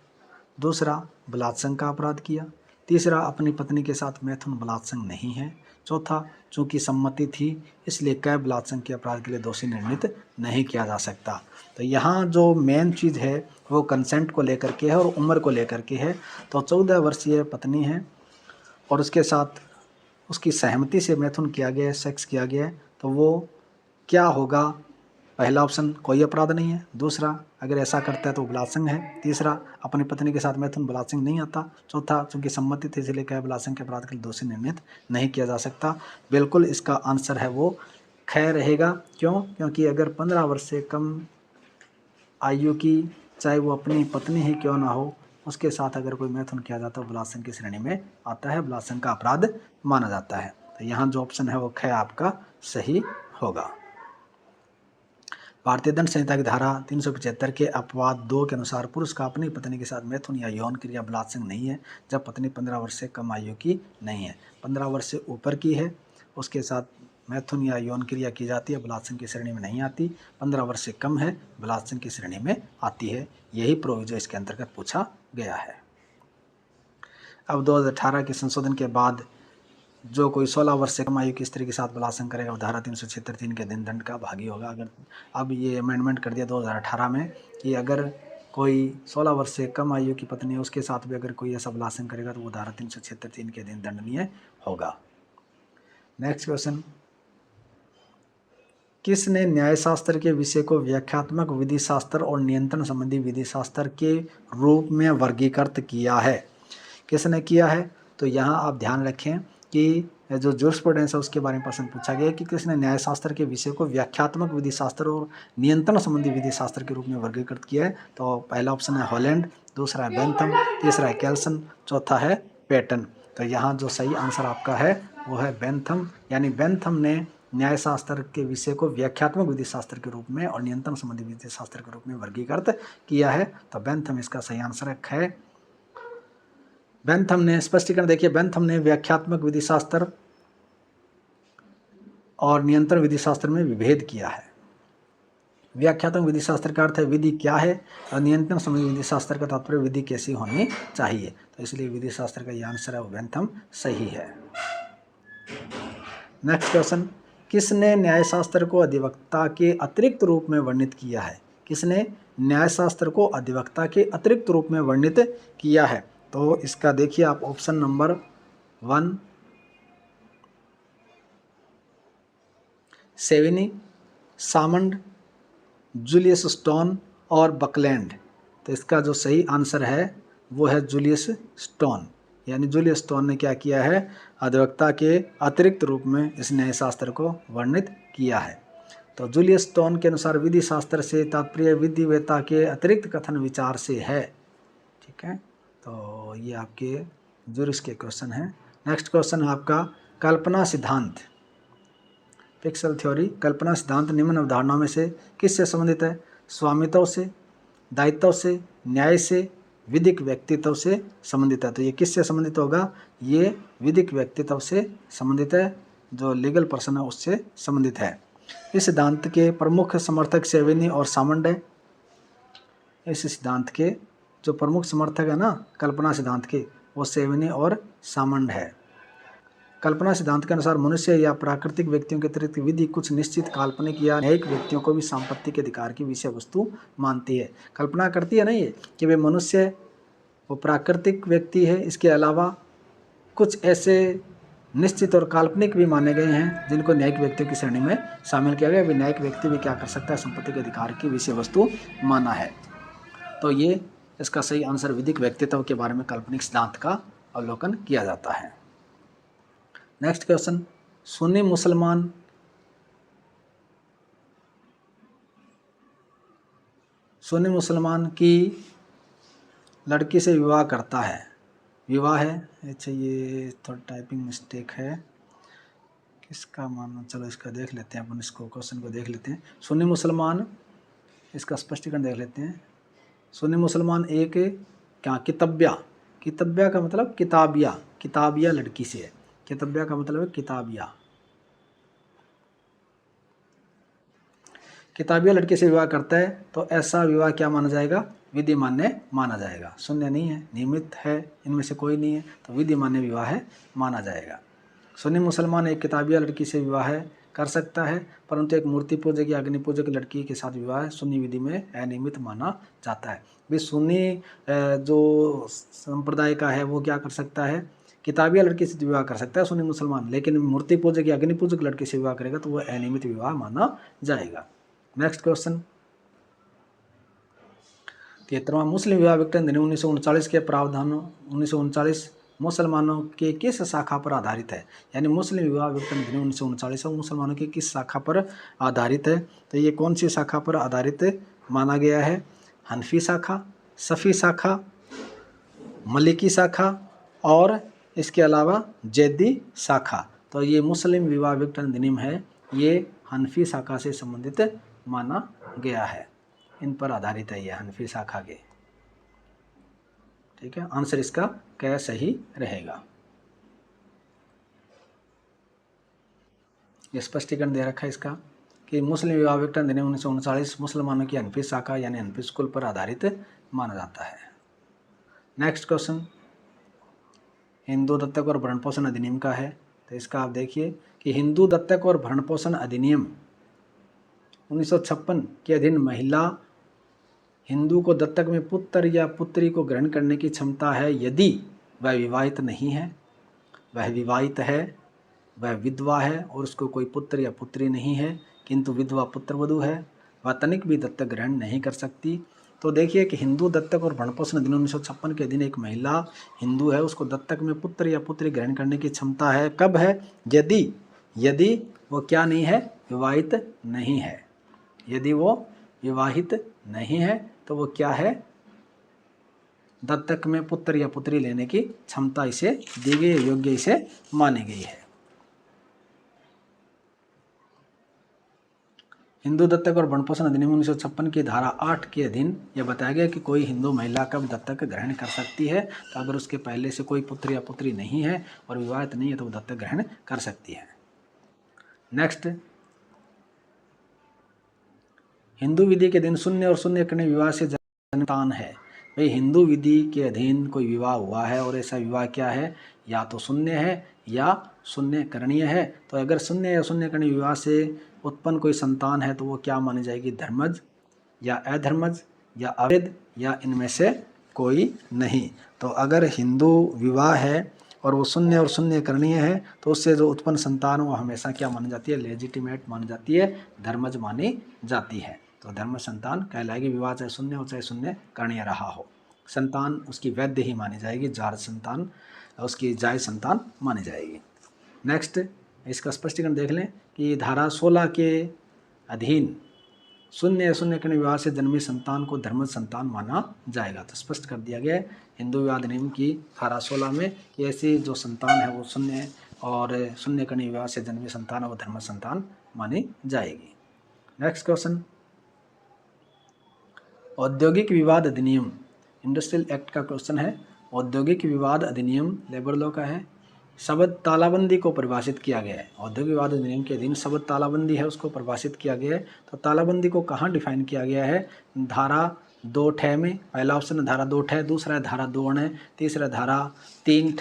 दूसरा बलात्संग का अपराध किया। तीसरा अपनी पत्नी के साथ मैथुन बलात्संग नहीं है। चौथा चूंकि सम्मति थी इसलिए कै बलात्संग के अपराध के लिए दोषी निर्णित नहीं किया जा सकता। तो यहाँ जो मेन चीज़ है वो कंसेंट को लेकर के है और उम्र को लेकर के है। तो 14 वर्षीय पत्नी है और उसके साथ उसकी सहमति से मैथुन किया गया है, सेक्स किया गया है, तो वो क्या होगा? पहला ऑप्शन कोई अपराध नहीं है। दूसरा अगर ऐसा करता है तो बलात्संग है। तीसरा अपनी पत्नी के साथ मैथुन बलात्संग नहीं आता। चौथा चूंकि सम्मति थी इसलिए क्या बलात्संग के अपराध के लिए दोषी निर्णित नहीं किया जा सकता। बिल्कुल इसका आंसर है वो ख रहेगा। क्यों? क्योंकि अगर 15 वर्ष से कम आयु की चाहे वो अपनी पत्नी ही क्यों ना हो उसके साथ अगर कोई मैथुन किया जाता है बलात्संग की श्रेणी में आता है, बलात्संग का अपराध माना जाता है। तो यहाँ जो ऑप्शन है वो ख आपका सही होगा। भारतीय दंड संहिता की धारा 375 के अपवाद 2 के अनुसार पुरुष का अपनी पत्नी के साथ मैथुन या यौन क्रिया बलात्संग नहीं है जब पत्नी 15 वर्ष से कम आयु की नहीं है। 15 वर्ष से ऊपर की है उसके साथ मैथुन या यौन क्रिया की जाती है, बलात्संग की श्रेणी में नहीं आती। 15 वर्ष से कम है, बलात्संग की श्रेणी में आती है। यही प्रोविजन इसके अंतर्गत पूछा गया है। अब 2018 के संशोधन के बाद जो कोई 16 वर्ष से कम आयु की स्त्री के साथ बलात्संग करेगा वो धारा 376(3) के अधीन दंड का भागी होगा। अगर अब ये अमेंडमेंट कर दिया 2018 में कि अगर कोई 16 वर्ष से कम आयु की पत्नी है उसके साथ भी अगर कोई ऐसा बलात्संग करेगा तो वो धारा 376(3) के अधीन दंडनीय होगा। नेक्स्ट क्वेश्चन, किसने न्यायशास्त्र के विषय को व्याख्यात्मक विधि शास्त्र और नियंत्रण संबंधी विधि शास्त्र के रूप में वर्गीकृत किया है? किसने किया है? तो यहाँ आप ध्यान रखें कि जो जूरिस्प्रूडेंस है उसके बारे में प्रश्न पूछा गया कि किसने न्यायशास्त्र के विषय को व्याख्यात्मक विधि शास्त्र और नियंत्रण संबंधी विधि शास्त्र के रूप में वर्गीकृत किया है? तो पहला ऑप्शन है हॉलैंड, दूसरा है बेंथम, तीसरा है केल्सन, चौथा है पैटन। तो यहाँ जो सही आंसर आपका है वो है बेंथम, यानी बेंथम ने न्यायशास्त्र के विषय को व्याख्यात्मक विधि शास्त्र के रूप में और नियंत्रण संबंधी विधि शास्त्र के रूप में वर्गीकृत किया है। तो बेंथम इसका सही आंसर है। बेंथम ने स्पष्टीकरण देखिए, बेंथम ने व्याख्यात्मक विधि शास्त्र और नियंत्रण विधि शास्त्र में विभेद किया है। व्याख्यात्मक विधि शास्त्र का अर्थ है विधि क्या है, और नियंत्रण संबंधी विधि शास्त्र का तात्पर्य विधि कैसी होनी चाहिए। तो इसलिए विधि शास्त्र का ये आंसर है वेंथम सही है। नेक्स्ट क्वेश्चन, किसने न्यायशास्त्र को अधिवक्ता के अतिरिक्त रूप में वर्णित किया है? किसने न्यायशास्त्र को अधिवक्ता के अतिरिक्त रूप में वर्णित किया है? तो इसका देखिए आप option number 1 Savigny, Salmond, Julius Stone और बकलैंड। तो इसका जो सही आंसर है वो है जूलियस स्टोन। यानी जूलियस स्टोन ने क्या किया है, अधिवक्ता के अतिरिक्त रूप में इस न्यायशास्त्र को वर्णित किया है। तो जूलियस स्टोन के अनुसार विधि शास्त्र से तात्पर्य विधिवेता के अतिरिक्त कथन विचार से है। ठीक है, तो ये आपके जूरिस के क्वेश्चन हैं। नेक्स्ट क्वेश्चन है आपका कल्पना सिद्धांत, पिक्सल थ्योरी। कल्पना सिद्धांत निम्न अवधारणाओं में से किससे संबंधित है? स्वामित्व से, दायित्व से, न्याय से, विधिक व्यक्तित्व से संबंधित है। तो ये किससे संबंधित होगा? ये विधिक व्यक्तित्व से संबंधित है, जो लीगल पर्सन है उससे संबंधित है। इस सिद्धांत के प्रमुख समर्थक सेविनी और सामंड है। इस सिद्धांत के जो प्रमुख समर्थक है ना कल्पना सिद्धांत के, वो सेविनी और सामंड है। कल्पना सिद्धांत के अनुसार मनुष्य या प्राकृतिक व्यक्तियों के अतिरिक्त विधि कुछ निश्चित काल्पनिक या न्यायिक व्यक्तियों को भी संपत्ति के अधिकार की विषय वस्तु मानती है। कल्पना करती है ना ये कि वे मनुष्य, वो प्राकृतिक व्यक्ति है, इसके अलावा कुछ ऐसे निश्चित और काल्पनिक भी माने गए हैं जिनको न्यायिक व्यक्तियों की श्रेणी में शामिल किया गया। वे न्यायिक व्यक्ति भी क्या कर सकता है, संपत्ति के अधिकार की विषय वस्तु माना है। तो ये इसका सही आंसर विधिक व्यक्तित्व के बारे में काल्पनिक सिद्धांत का अवलोकन किया जाता है। नेक्स्ट क्वेश्चन, सुन्नी मुसलमान की लड़की से विवाह करता है। विवाह है, अच्छा ये थोड़ा टाइपिंग मिस्टेक है, किसका मानना, चलो इसका देख लेते हैं अपन, इसको क्वेश्चन को देख लेते हैं। सुन्नी मुसलमान, इसका स्पष्टीकरण देख लेते हैं। सुन्नी मुसलमान एक क्या कितब्या, कितब्या का मतलब किताबिया, किताबिया लड़की से है। कितब्या का मतलब है किताबिया, किताबिया लड़के से विवाह करता है तो ऐसा विवाह क्या माना जाएगा? विधि मान्य माना जाएगा। शून्य नहीं है, नियमित है, इनमें से कोई नहीं है, तो विधि मान्य विवाह है माना जाएगा। सुन्नी मुसलमान एक किताबिया लड़की से विवाह कर सकता है, परंतु एक मूर्ति पूजक या अग्नि पूजक लड़की के साथ विवाह सुन्नी विधि में अनियमित माना जाता है। भी सुन्नी जो संप्रदाय का है वो क्या कर सकता है, किताबिया लड़की से विवाह कर सकता है सुन्नी मुसलमान, लेकिन मूर्ति पूजक या अग्नि पूजक लड़की से विवाह करेगा तो वह अनियमित विवाह माना जाएगा। नेक्स्ट क्वेश्चन 13वां, मुस्लिम विवाह विघटन अधिनियम 1939 के प्रावधान 1939 मुसलमानों के किस शाखा पर आधारित है? यानी मुस्लिम विवाह विघटन अधिनियम 1939 मुसलमानों की किस शाखा पर आधारित है? तो ये कौन सी शाखा पर आधारित माना गया है? हनफी शाखा, सफ़ी शाखा, मलिकी शाखा और इसके अलावा जैदी शाखा। तो ये मुस्लिम विवाह विघटन अधिनियम है, ये हनफी शाखा से संबंधित माना गया है, इन पर आधारित है ये हनफी शाखा के। ठीक है, आंसर इसका क्या सही रहेगा? ये स्पष्टीकरण दे रखा है इसका कि मुस्लिम विवाह विघटन अधिनियम 1939 मुसलमानों की हनफी शाखा यानी हनफी स्कूल पर आधारित माना जाता है। नेक्स्ट क्वेश्चन हिंदू दत्तक और भरण पोषण अधिनियम का है। तो इसका आप देखिए कि हिंदू दत्तक और भरण पोषण अधिनियम 1956 के अधीन महिला हिंदू को दत्तक में पुत्र या पुत्री को ग्रहण करने की क्षमता है यदि वह विवाहित नहीं है, वह विवाहित है, वह विधवा है और उसको कोई पुत्र या पुत्री नहीं है, किंतु विधवा पुत्रवधू है, वह तनिक भी दत्तक ग्रहण नहीं कर सकती। तो देखिए कि हिंदू दत्तक और भरण पोषण अधिनियम 1956 के अधीन एक महिला हिंदू है, उसको दत्तक में पुत्र या पुत्री ग्रहण करने की क्षमता है। कब है? यदि वो क्या नहीं है, विवाहित नहीं है। यदि वो विवाहित नहीं है तो वो क्या है, दत्तक में पुत्र या पुत्री लेने की क्षमता इसे दी गई, योग्य इसे मानी गई है। हिंदू दत्तक और भरण पोषण अधिनियम 1956 की धारा 8 के अधीन यह बताया गया कि कोई हिंदू महिला कब दत्तक ग्रहण कर सकती है। तो अगर उसके पहले से कोई पुत्र या पुत्री नहीं है और विवाहित नहीं है तो वो दत्तक ग्रहण कर सकती है। नेक्स्ट, हिंदू विधि के दिन शून्य और शून्य कन्या विवाह से संतान है। भाई हिंदू विधि के अधीन कोई विवाह हुआ है और ऐसा विवाह क्या है, या तो शून्य है या शून्य करणीय है। तो अगर शून्य या शून्य करणीय विवाह से उत्पन्न कोई संतान है तो वो क्या मानी जाएगी, धर्मज या अधर्मज या अवैध या इनमें से कोई नहीं। तो अगर हिंदू विवाह है और वो शून्य और शून्य करणीय है तो उससे जो उत्पन्न संतान वो हमेशा क्या मानी जाती है, लेजिटिमेट मानी जाती है, धर्मज मानी जाती है। तो धर्म संतान कहलाएगी, विवाह चाहे शून्य हो चाहे शून्य करणीय रहा हो, संतान उसकी वैध ही मानी जाएगी, जायज संतान उसकी जायज संतान मानी जाएगी। नेक्स्ट, इसका स्पष्टीकरण देख लें कि धारा 16 के अधीन शून्य या शून्य कन्या विवाह से जन्मी संतान को धर्मज संतान माना जाएगा। तो स्पष्ट कर दिया गया है हिंदू विवाह अधिनियम की धारा 16 में कि ऐसी जो संतान है वो शून्य और शून्य कन्या विवाह से जन्मी संतान है वो धर्मज संतान मानी जाएगी। नेक्स्ट क्वेश्चन, औद्योगिक विवाद अधिनियम, इंडस्ट्रियल एक्ट का क्वेश्चन है। औद्योगिक विवाद अधिनियम लेबर लॉ का है। शब्द तालाबंदी को परिभाषित किया गया है। औद्योगिक विवाद अधिनियम के अधीन शब्द तालाबंदी है उसको परिभाषित किया गया है। तो तालाबंदी को कहाँ डिफाइन किया गया है, धारा 2 में। पहला ऑप्शन है धारा 2, दूसरा है धारा 2, तीसरा धारा 3,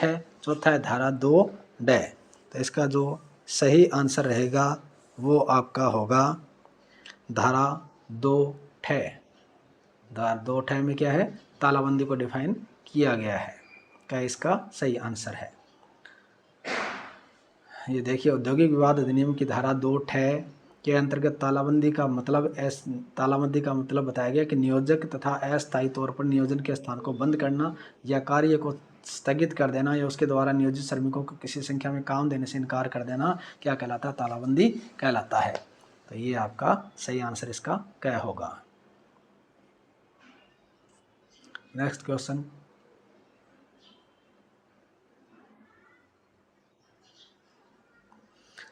चौथा है धारा 2। तो इसका जो सही आंसर रहेगा वो आपका होगा धारा 2। धारा 2 में क्या है, तालाबंदी को डिफाइन किया गया है, क्या इसका सही आंसर है। ये देखिए औद्योगिक विवाद अधिनियम की धारा 2 के अंतर्गत तालाबंदी का मतलब बताया गया कि नियोजक तथा अस्थायी तौर पर नियोजन के स्थान को बंद करना या कार्य को स्थगित कर देना या उसके द्वारा नियोजित श्रमिकों को किसी संख्या में काम देने से इनकार कर देना क्या कहलाता है, तालाबंदी कहलाता है। तो ये आपका सही आंसर इसका क्या होगा। नेक्स्ट क्वेश्चन,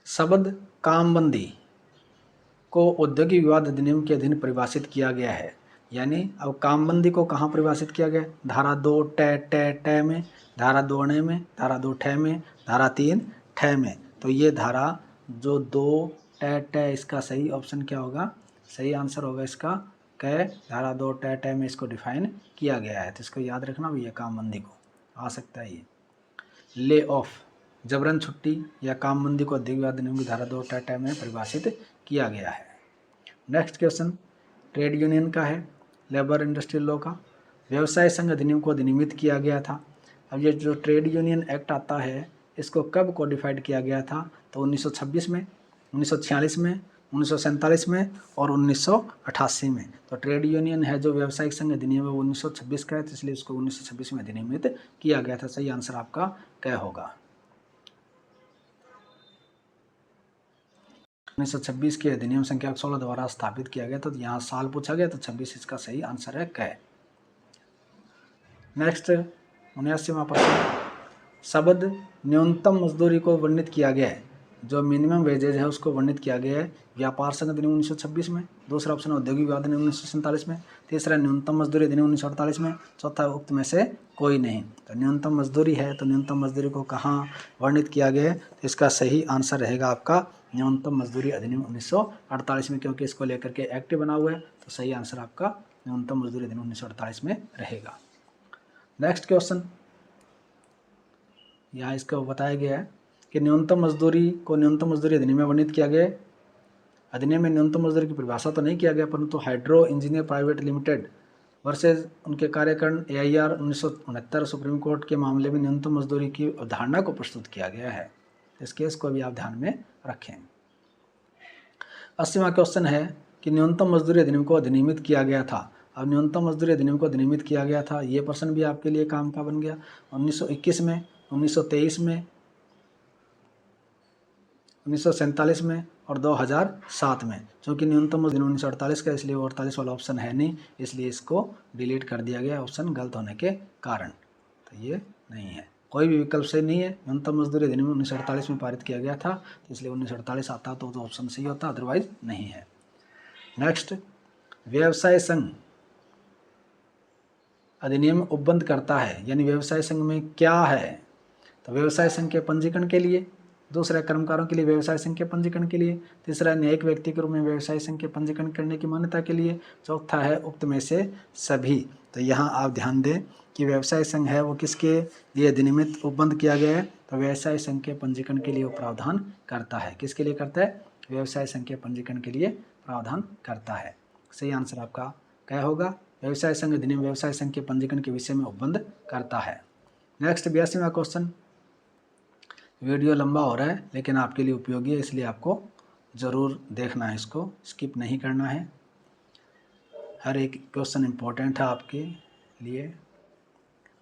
शब्द कामबंदी को औद्योगिक विवाद अधिनियम के अधीन परिभाषित किया गया है। यानी अब कामबंदी को कहाँ परिभाषित किया गया, धारा 2 में, धारा 2 में, धारा 2 में, धारा 3 में। तो ये धारा जो 2 इसका सही ऑप्शन क्या होगा, सही आंसर होगा इसका कै, धारा 2 में इसको डिफाइन किया गया है। तो इसको याद रखना भैया, कामबंदी को आ सकता है ये ले ऑफ, जबरन छुट्टी या कामबंदी को औद्योगिक विवाद अधिनियम की धारा 2 में परिभाषित किया गया है। नेक्स्ट क्वेश्चन ट्रेड यूनियन का है, लेबर इंडस्ट्रियल लॉ का। व्यवसाय संघ अधिनियम को अधिनियमित किया गया था। अब ये जो ट्रेड यूनियन एक्ट आता है इसको कब कोडिफाइड किया गया था, तो 1926 में, 1946 में, 1947 में और 1988 में। तो ट्रेड यूनियन है जो व्यावसायिक संघ अधिनियम है वो 1926 का है, तो इसलिए इसको 1926 में अधिनियमित किया गया था। सही आंसर आपका क्या होगा, 1926 के अधिनियम संख्या 16 द्वारा स्थापित किया गया। तो यहाँ साल पूछा गया तो 26 इसका सही आंसर है कै। नेक्स्ट 79वां प्रश्न, शब्द न्यूनतम मजदूरी को वर्णित किया गया है। जो मिनिमम वेजेज है उसको वर्णित किया गया है व्यापार संघ अधिनियम 1926 में, दूसरा ऑप्शन औद्योगिक विवाद अधिनियम 1947 में, तीसरा न्यूनतम मजदूरी अधिनियम 1948 में, चौथा उक्त में से कोई नहीं। तो न्यूनतम मजदूरी है तो न्यूनतम मजदूरी को कहाँ वर्णित किया गया है, तो इसका सही आंसर रहेगा आपका न्यूनतम मजदूरी अधिनियम 1948 में, क्योंकि इसको लेकर के एक्ट बना हुआ है। तो सही आंसर आपका न्यूनतम मजदूरी अधिनियम 1948 में रहेगा। नेक्स्ट क्वेश्चन, यहाँ इसको बताया गया है कि न्यूनतम मजदूरी को न्यूनतम मजदूरी अधिनियम में वर्णित किया गया है। अधिनियम में न्यूनतम मजदूरी की परिभाषा तो नहीं किया गया, परंतु hydro engineer private limited versus उनके कार्यकारण AIR 1969 सुप्रीम कोर्ट के मामले में न्यूनतम मजदूरी की अवधारणा को प्रस्तुत किया गया है। इस केस को भी आप ध्यान में रखें। 80वां क्वेश्चन है कि न्यूनतम मजदूरी अधिनियम को अधिनियमित किया गया था। अब न्यूनतम मजदूरी अधिनियम को अधिनियमित किया गया था, ये प्रश्न भी आपके लिए काम का बन गया। 1921 में, 1923 में, 1947 में और 2007 में। चूँकि न्यूनतम मजदूरी 1948 का, इसलिए 48 वाला ऑप्शन है नहीं, इसलिए इसको डिलीट कर दिया गया ऑप्शन गलत होने के कारण। तो ये नहीं है, कोई भी विकल्प सही नहीं है। न्यूनतम मजदूरी अधिनियम 1948 में पारित किया गया था, तो इसलिए 1948 आता तो ऑप्शन सही होता, अदरवाइज नहीं है। नेक्स्ट, व्यवसाय संघ अधिनियम उपबंध करता है, यानी व्यवसाय संघ में क्या है। तो व्यवसाय संघ के पंजीकरण के लिए, दूसरा है कर्मकारों के लिए व्यवसाय संघ के पंजीकरण के लिए, तीसरा है न्यायिक व्यक्ति के रूप में व्यवसाय संघ के पंजीकरण करने की मान्यता के लिए, चौथा है उक्त में से सभी। तो यहाँ आप ध्यान दें कि व्यवसाय संघ है वो किसके लिए अधिनियमित उपबंध किया गया है, तो व्यवसाय संघ के पंजीकरण के लिए वो प्रावधान करता है। किसके लिए करता है? व्यवसाय संघ के पंजीकरण के लिए प्रावधान करता है। सही आंसर आपका क्या होगा? व्यवसाय संघ अधिनियम व्यवसाय संघ के पंजीकरण के विषय में उपबंध करता है। Next 82वां question. वीडियो लंबा हो रहा है लेकिन आपके लिए उपयोगी है, इसलिए आपको ज़रूर देखना है, इसको स्किप नहीं करना है। हर एक क्वेश्चन इम्पोर्टेंट है आपके लिए।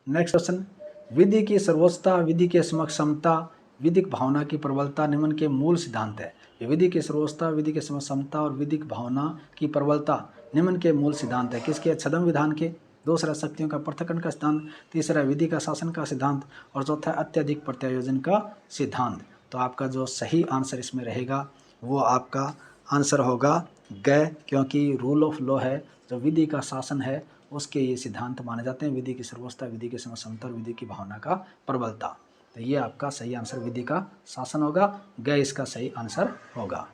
Next question. विधि की सर्वोच्चता, विधि के समता, विधिक भावना की प्रबलता निम्न के मूल सिद्धांत है। विधि की सर्वोच्चता, विधि के समता और विधिक भावना की प्रबलता निम्न के मूल सिद्धांत है। किसके? छद्म विधान के। दूसरा शक्तियों का पृथक्करण का सिद्धांत, तीसरा विधि का शासन का सिद्धांत और चौथा अत्यधिक प्रत्यायोजन का सिद्धांत। तो आपका जो सही आंसर इसमें रहेगा वो आपका आंसर होगा ग, क्योंकि रूल ऑफ लॉ है, जो विधि का शासन है उसके ये सिद्धांत माने जाते हैं, विधि की सर्वोच्चता, विधि के समता और विधि की भावना का प्रबलता। तो ये आपका सही आंसर विधि का शासन होगा, ग इसका सही आंसर होगा।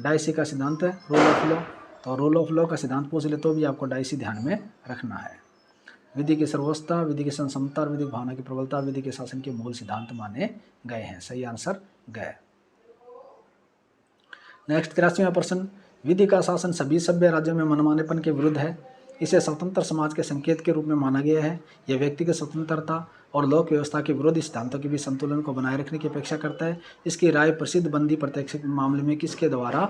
डायसी का सिद्धांत है रूल ऑफ लॉ, तो रूल ऑफ लॉ का सिद्धांत पूछ ले तो भी आपको डायसी ध्यान में रखना है। विधि की सर्वोच्चता, विधि की समता और विधि की भावना की प्रबलता विधि के शासन के मूल सिद्धांत माने गए हैं। सही आंसर ग। नेक्स्ट 83वां प्रश्न। विधि का शासन सभी सभ्य राज्यों में मनमानेपन के विरुद्ध है। इसे स्वतंत्र समाज के संकेत के रूप में माना गया है। यह व्यक्ति की स्वतंत्रता और लोक व्यवस्था के विरोधी सिद्धांतों के बीच संतुलन को बनाए रखने की अपेक्षा करता है। इसकी राय प्रसिद्ध बंदी प्रत्यक्ष मामले में किसके द्वारा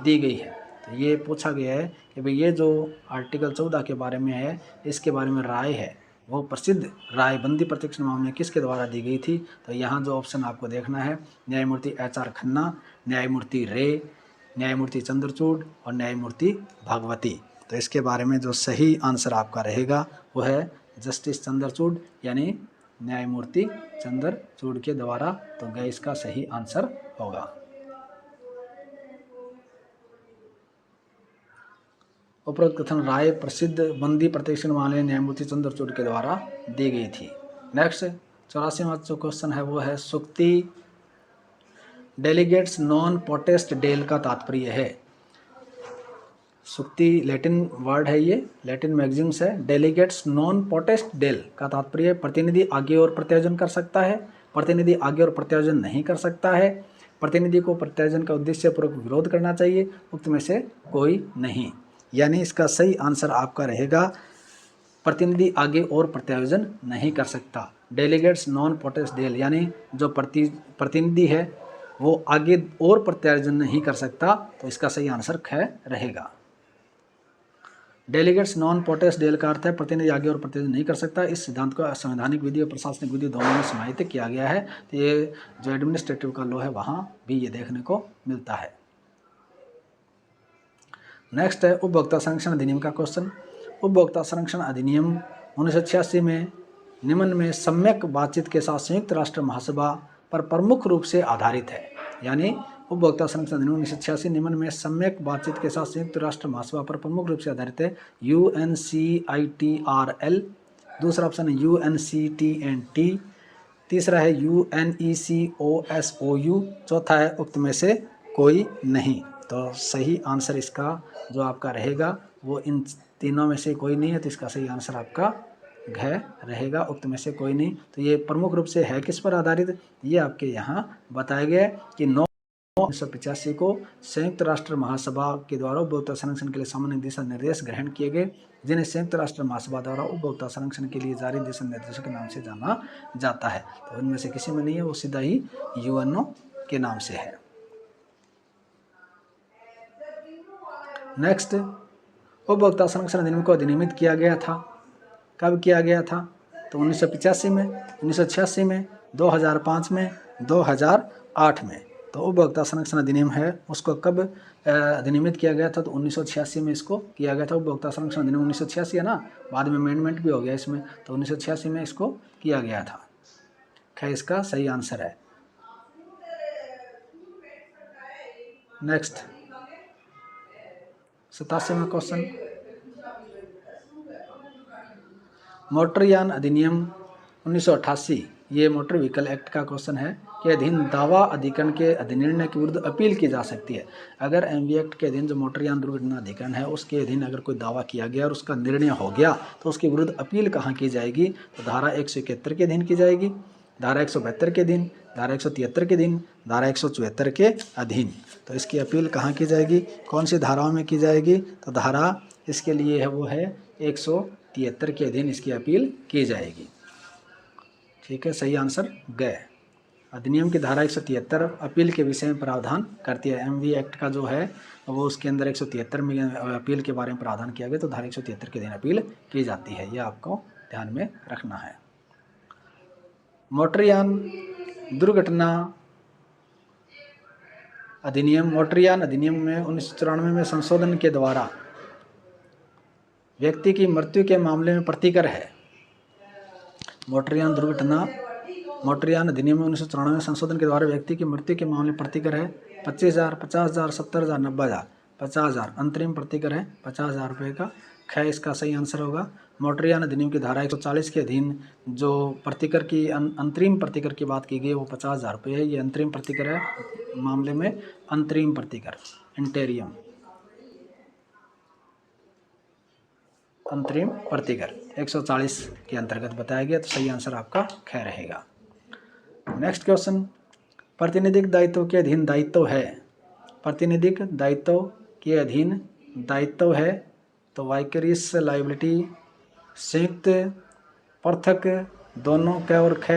दी गई है? तो ये पूछा गया है कि भाई ये जो आर्टिकल 14 के बारे में है, इसके बारे में राय है वो प्रसिद्ध राय बंदी प्रत्यक्ष मामले में किसके द्वारा दी गई थी? तो यहाँ जो ऑप्शन आपको देखना है, न्यायमूर्ति HR खन्ना, न्यायमूर्ति रे, न्यायमूर्ति चंद्रचूड़ और न्यायमूर्ति भागवती। तो इसके बारे में जो सही आंसर आपका रहेगा वो है जस्टिस चंद्रचूड़, यानी न्यायमूर्ति चंद्रचूड़ के द्वारा। तो ग इसका सही आंसर होगा। उपरोक्त कथन राय प्रसिद्ध बंदी प्रत्यक्ष मामले न्यायमूर्ति चंद्रचूड़ के द्वारा दी गई थी। नेक्स्ट 84वां जो क्वेश्चन है वो है सुक्ति डेलीगेट्स नॉन पोटेस्ट डेल का तात्पर्य है। सुक्ति लैटिन वर्ड है, ये लैटिन मैगजीम्स है। डेलीगेट्स नॉन पोटेस्ट डेल का तात्पर्य प्रतिनिधि आगे और प्रत्यायोजन कर सकता है, प्रतिनिधि आगे और प्रत्यायोजन नहीं कर सकता है, प्रतिनिधि को प्रत्यायोजन का उद्देश्य पूर्वक विरोध करना चाहिए, उक्त में से कोई नहीं। यानी इसका सही आंसर आपका रहेगा प्रतिनिधि आगे और प्रत्यायोजन नहीं कर सकता। डेलीगेट्स नॉन पोटेस्ट डेल यानी जो प्रतिनिधि है वो आगे और प्रत्यायोजन नहीं कर सकता, तो इसका सही आंसर ख रहेगा। डेलीगेट्स नॉन पोटेस्ट डेल का अर्थ है प्रतिनिधि आगे और प्रत्यायोजन नहीं कर सकता। इस सिद्धांत को संवैधानिक विधि और प्रशासनिक विधि दोनों में समाहित किया गया है। तो ये जो एडमिनिस्ट्रेटिव का लॉ है वहाँ भी ये देखने को मिलता है। नेक्स्ट है उपभोक्ता संरक्षण अधिनियम का क्वेश्चन। उपभोक्ता संरक्षण अधिनियम 1986 में निम्न में सम्यक बातचीत के साथ संयुक्त राष्ट्र महासभा पर प्रमुख रूप से आधारित है। यानी उपभोक्ता संरक्षण अधिनियम 1986 निम्न में सम्यक बातचीत के साथ संयुक्त राष्ट्र महासभा पर प्रमुख रूप से आधारित है। UNCITRL, दूसरा ऑप्शन है UNCTNT, तीसरा है UNECOSOU, चौथा है उक्त में से कोई नहीं। तो सही आंसर इसका जो आपका रहेगा वो इन तीनों में से कोई नहीं है, तो इसका सही आंसर आपका घ रहेगा, उक्त में से कोई नहीं। तो ये प्रमुख रूप से है किस पर आधारित, ये आपके यहाँ बताया गया है कि 1985 को संयुक्त राष्ट्र महासभा के द्वारा उपभोक्ता संरक्षण के लिए सामान्य दिशा निर्देश ग्रहण किए गए, जिन्हें संयुक्त राष्ट्र महासभा द्वारा उपभोक्ता संरक्षण के लिए जारी दिशा निर्देशों के नाम से जाना जाता है। तो इनमें से किसी में नहीं है, वो सीधा ही UNO के नाम से है। नेक्स्ट, उपभोक्ता संरक्षण अधिनियम को अधिनियमित किया गया था। कब किया गया था? तो 1985 में, 1986 में, 2005 में, 2008 में। तो उपभोक्ता संरक्षण अधिनियम है उसको कब अधिनियमित किया गया था? तो 1986 में इसको किया गया था। उपभोक्ता संरक्षण अधिनियम 1986 है ना, बाद में अमेंडमेंट भी हो गया इसमें, तो 1986 में इसको किया गया था। खैर इसका सही आंसर है। नेक्स्ट 87वां क्वेश्चन, मोटरयान अधिनियम 1988 ये मोटर व्हीकल एक्ट का क्वेश्चन है के अधीन दावा अधिकरण के अधिनिर्णय के विरुद्ध अपील की जा सकती है। अगर एमवी एक्ट के अधीन जो मोटरयान दुर्घटना अधिकरण है उसके अधीन अगर कोई दावा किया गया और उसका निर्णय हो गया तो उसके विरुद्ध अपील कहाँ की जाएगी? तो धारा 171 के अधीन की जाएगी, धारा 172 के अधीन, धारा 173 के अधीन, धारा 174 के अधीन। तो इसकी अपील कहाँ की जाएगी, कौन सी धाराओं में की जाएगी? तो धारा इसके लिए है वो है 173 के अधीन इसकी अपील की जाएगी। ठीक है, सही आंसर गए। अधिनियम की धारा 173 अपील के विषय में प्रावधान करती है। एमवी एक्ट का जो है वो उसके अंदर 173 में अपील के बारे में प्रावधान किया गया, तो धारा 173 के अधीन अपील की जाती है। ये आपको ध्यान में रखना है। मोटरयान दुर्घटना अधिनियम, मोटरयान अधिनियम में 1994 में संशोधन के द्वारा व्यक्ति की मृत्यु के मामले में प्रतिकर है। मोटरयान दुर्घटना मोटरयान अधिनियम में 1994 संशोधन के द्वारा व्यक्ति की मृत्यु के मामले में प्रतिकर है 25,000, 50,000, 70,000, 90,000, 50,000 अंतरिम प्रतिकर है 50,000 रुपये का। खैर इसका सही आंसर होगा। मोटरयान अधिनियम की धारा 140 के अधीन जो प्रतिकर की अंतरिम प्रतिकर की बात की गई वो 50,000 रुपये है। ये अंतरिम प्रतिकर है मामले में, अंतरिम प्रतिकर इंटेरियम अंतरिम प्रतिकर 140 के अंतर्गत बताया गया, तो सही आंसर आपका ख रहेगा। नेक्स्ट क्वेश्चन, प्रतिनिधिक दायित्व के अधीन दायित्व है। प्रतिनिधिक दायित्व के अधीन दायित्व है तो वाइकरियस लायबिलिटी, संयुक्त, पृथक, दोनों क और ख,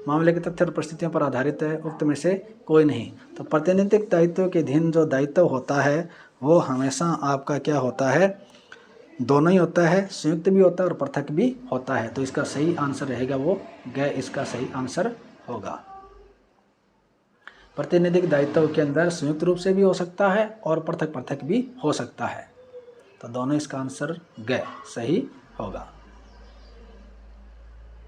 मामले के तथ्य और परिस्थितियों पर आधारित है, उक्त में से कोई नहीं। तो प्रतिनिधिक दायित्व के अधीन जो दायित्व होता है वो हमेशा आपका क्या होता है, दोनों ही होता है, संयुक्त भी होता है और पृथक भी होता है। तो इसका सही आंसर रहेगा वो ग, इसका सही आंसर होगा। प्रतिनिधिक दायित्व के अंदर संयुक्त रूप से भी हो सकता है और पृथक पृथक भी हो सकता है, तो दोनों इसका आंसर ग सही होगा।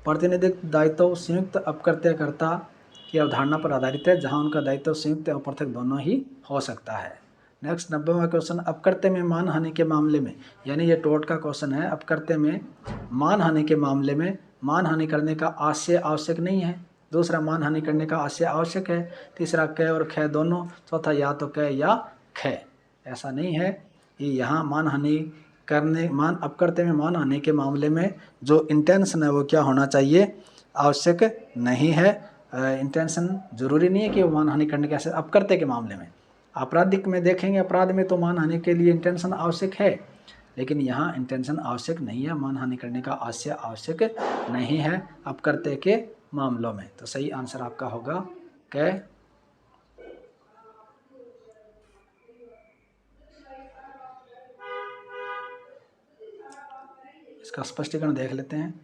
प्रतिनिधिक दायित्व संयुक्त अपकृत्यकर्ता की अवधारणा पर आधारित है, जहां उनका दायित्व संयुक्त और पृथक दोनों ही हो सकता है। नेक्स्ट 90वां क्वेश्चन, अपकृत्य में मानहानि के मामले में, यानी ये टोट का क्वेश्चन है। अपकृत्य में मानहानि के मामले में मानहानि करने का आशय आवश्यक नहीं है, दूसरा मानहानि करने का आशय आवश्यक है, तीसरा क और ख दोनों, चौथा या तो क या ख। ऐसा नहीं है कि यहाँ मानहानि करने अपकृत्य में मानहानि के मामले में जो इंटेंशन है वो क्या होना चाहिए, आवश्यक नहीं है। इंटेंशन जरूरी नहीं है कि वो मानहानि करने के आशय अपकृत्य के मामले में। आपराधिक में देखेंगे, अपराध में तो मानहानि के लिए इंटेंशन आवश्यक है, लेकिन यहाँ इंटेंशन आवश्यक नहीं है, मानहानि करने का आशय आवश्यक नहीं है अपकृत्य के मामलों में। तो सही आंसर आपका होगा क। इसका स्पष्टीकरण देख लेते हैं।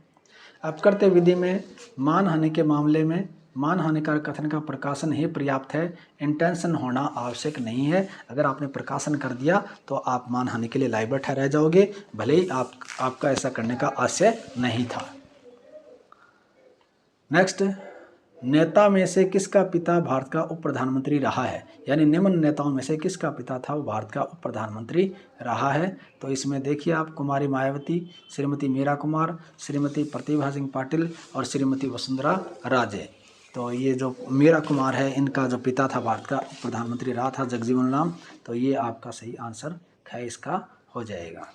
अपकृत्य विधि में मानहानि के मामले में मानहानिकारक कथन का प्रकाशन ही पर्याप्त है, इंटेंशन होना आवश्यक नहीं है। अगर आपने प्रकाशन कर दिया तो आप मानहानि के लिए लायबल ठहराए जाओगे, भले ही आपका ऐसा करने का आशय नहीं था। नेक्स्ट, नेता में से किसका पिता भारत का उप प्रधानमंत्री रहा है, यानी निम्न नेताओं में से किसका पिता था वो भारत का उप प्रधानमंत्री रहा है। तो इसमें देखिए आप, कुमारी मायावती, श्रीमती मीरा कुमार, श्रीमती प्रतिभा सिंह पाटिल और श्रीमती वसुंधरा राजे। तो ये जो मीरा कुमार है इनका जो पिता था भारत का उप प्रधानमंत्री रहा था जगजीवन राम। तो ये आपका सही आंसर ख इसका हो जाएगा,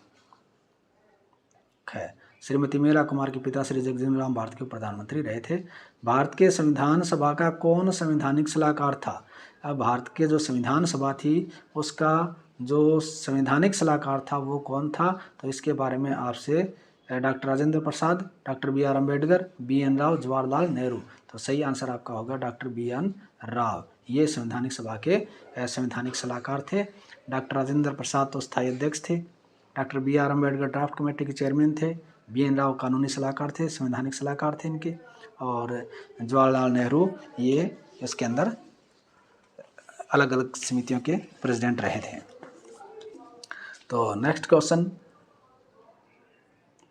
ख। श्रीमती मीरा कुमार के पिता श्री जगजीवन राम भारत के प्रधानमंत्री रहे थे। भारत के संविधान सभा का कौन संवैधानिक सलाहकार था? अब भारत के जो संविधान सभा थी उसका जो संवैधानिक सलाहकार था वो कौन था? तो इसके बारे में आपसे doctor Rajendra Prasad, doctor BR Ambedkar, BN Rao, Jawaharlal Nehru. तो सही आंसर आपका होगा डॉक्टर BN राव। ये संवैधानिक सभा के संवैधानिक सलाहकार थे। डॉक्टर राजेंद्र प्रसाद तो स्थायी अध्यक्ष थे, doctor BR Ambedkar draft committee के चेयरमैन थे, BN राव कानूनी सलाहकार थे, संवैधानिक सलाहकार थे इनके, और जवाहरलाल नेहरू ये इसके अंदर अलग अलग समितियों के प्रेसिडेंट रहे थे। तो नेक्स्ट क्वेश्चन,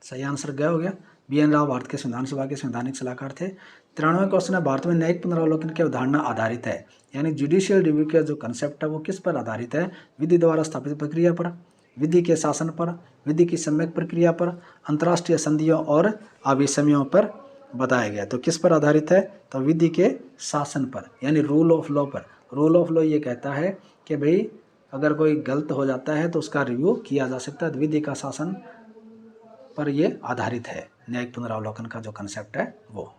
सही आंसर गया हो गया। BN राव भारत के संविधान सभा के संवैधानिक सलाहकार थे। 93वां क्वेश्चन है, भारत में न्यायिक पुनरावलोकन की अवधारणा आधारित है, यानी जुडिशियल रिव्यू का जो कंसेप्ट है वो किस पर आधारित है? विधि द्वारा स्थापित प्रक्रिया पर, विधि के शासन पर, विधि की सम्यक प्रक्रिया पर, अंतर्राष्ट्रीय संधियों और अभिसमयों पर, बताया गया। तो किस पर आधारित है? तो विधि के शासन पर, यानी रूल ऑफ लॉ पर। रूल ऑफ लॉ ये कहता है कि भाई अगर कोई गलत हो जाता है तो उसका रिव्यू किया जा सकता है। विधि का शासन पर ये आधारित है, न्यायिक पुनरावलोकन का जो कंसेप्ट है वो।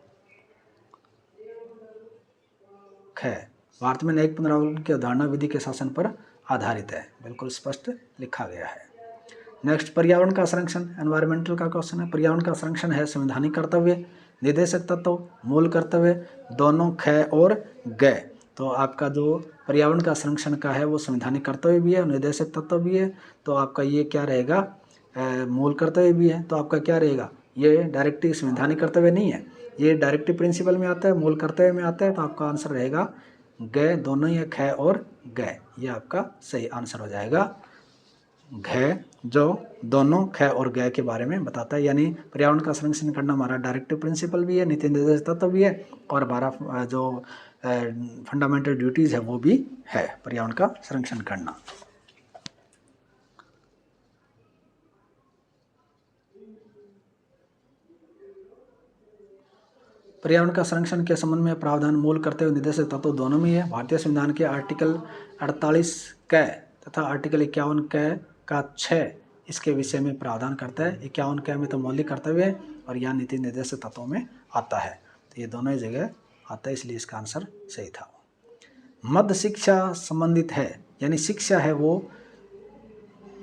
भारत में न्यायिक पुनरावलोकन की अवधारणा विधि के शासन पर आधारित है, बिल्कुल स्पष्ट लिखा गया है। नेक्स्ट, पर्यावरण का संरक्षण, एनवायरमेंटल का क्वेश्चन है। पर्यावरण का संरक्षण है संवैधानिक कर्तव्य, निर्देशक तत्व, मूल कर्तव्य, दोनों ख और ग। तो आपका जो पर्यावरण का संरक्षण का है वो संवैधानिक कर्तव्य भी है, निर्देशक तत्व भी है। तो आपका ये क्या रहेगा? मूल कर्तव्य भी है। तो आपका क्या रहेगा? ये डायरेक्टिव संवैधानिक कर्तव्य नहीं है, ये डायरेक्टिव प्रिंसिपल में आता है, मूल कर्तव्य में आता है। तो आपका आंसर रहेगा ग, दोनों ही ख और ग, ये आपका सही आंसर हो जाएगा। घ जो दोनों ख और ग के बारे में बताता है, यानी पर्यावरण का संरक्षण करना हमारा डायरेक्टिव प्रिंसिपल भी है, नीति निर्देश तत्व भी है, और हमारा जो फंडामेंटल ड्यूटीज़ है वो भी है पर्यावरण का संरक्षण करना। पर्यावरण का संरक्षण के संबंध में प्रावधान मूल कर्तव्य निर्देशक तत्व दोनों में है। भारतीय संविधान के आर्टिकल 48 क तथा आर्टिकल 51 क का 6 इसके विषय में प्रावधान करता है। 51 क में तो मौलिक कर्तव्य है और यहाँ नीति निर्देशक तत्वों में आता है। तो ये दोनों ही जगह आता है, इसलिए इसका आंसर सही था। मध्य शिक्षा संबंधित है, यानी शिक्षा है वो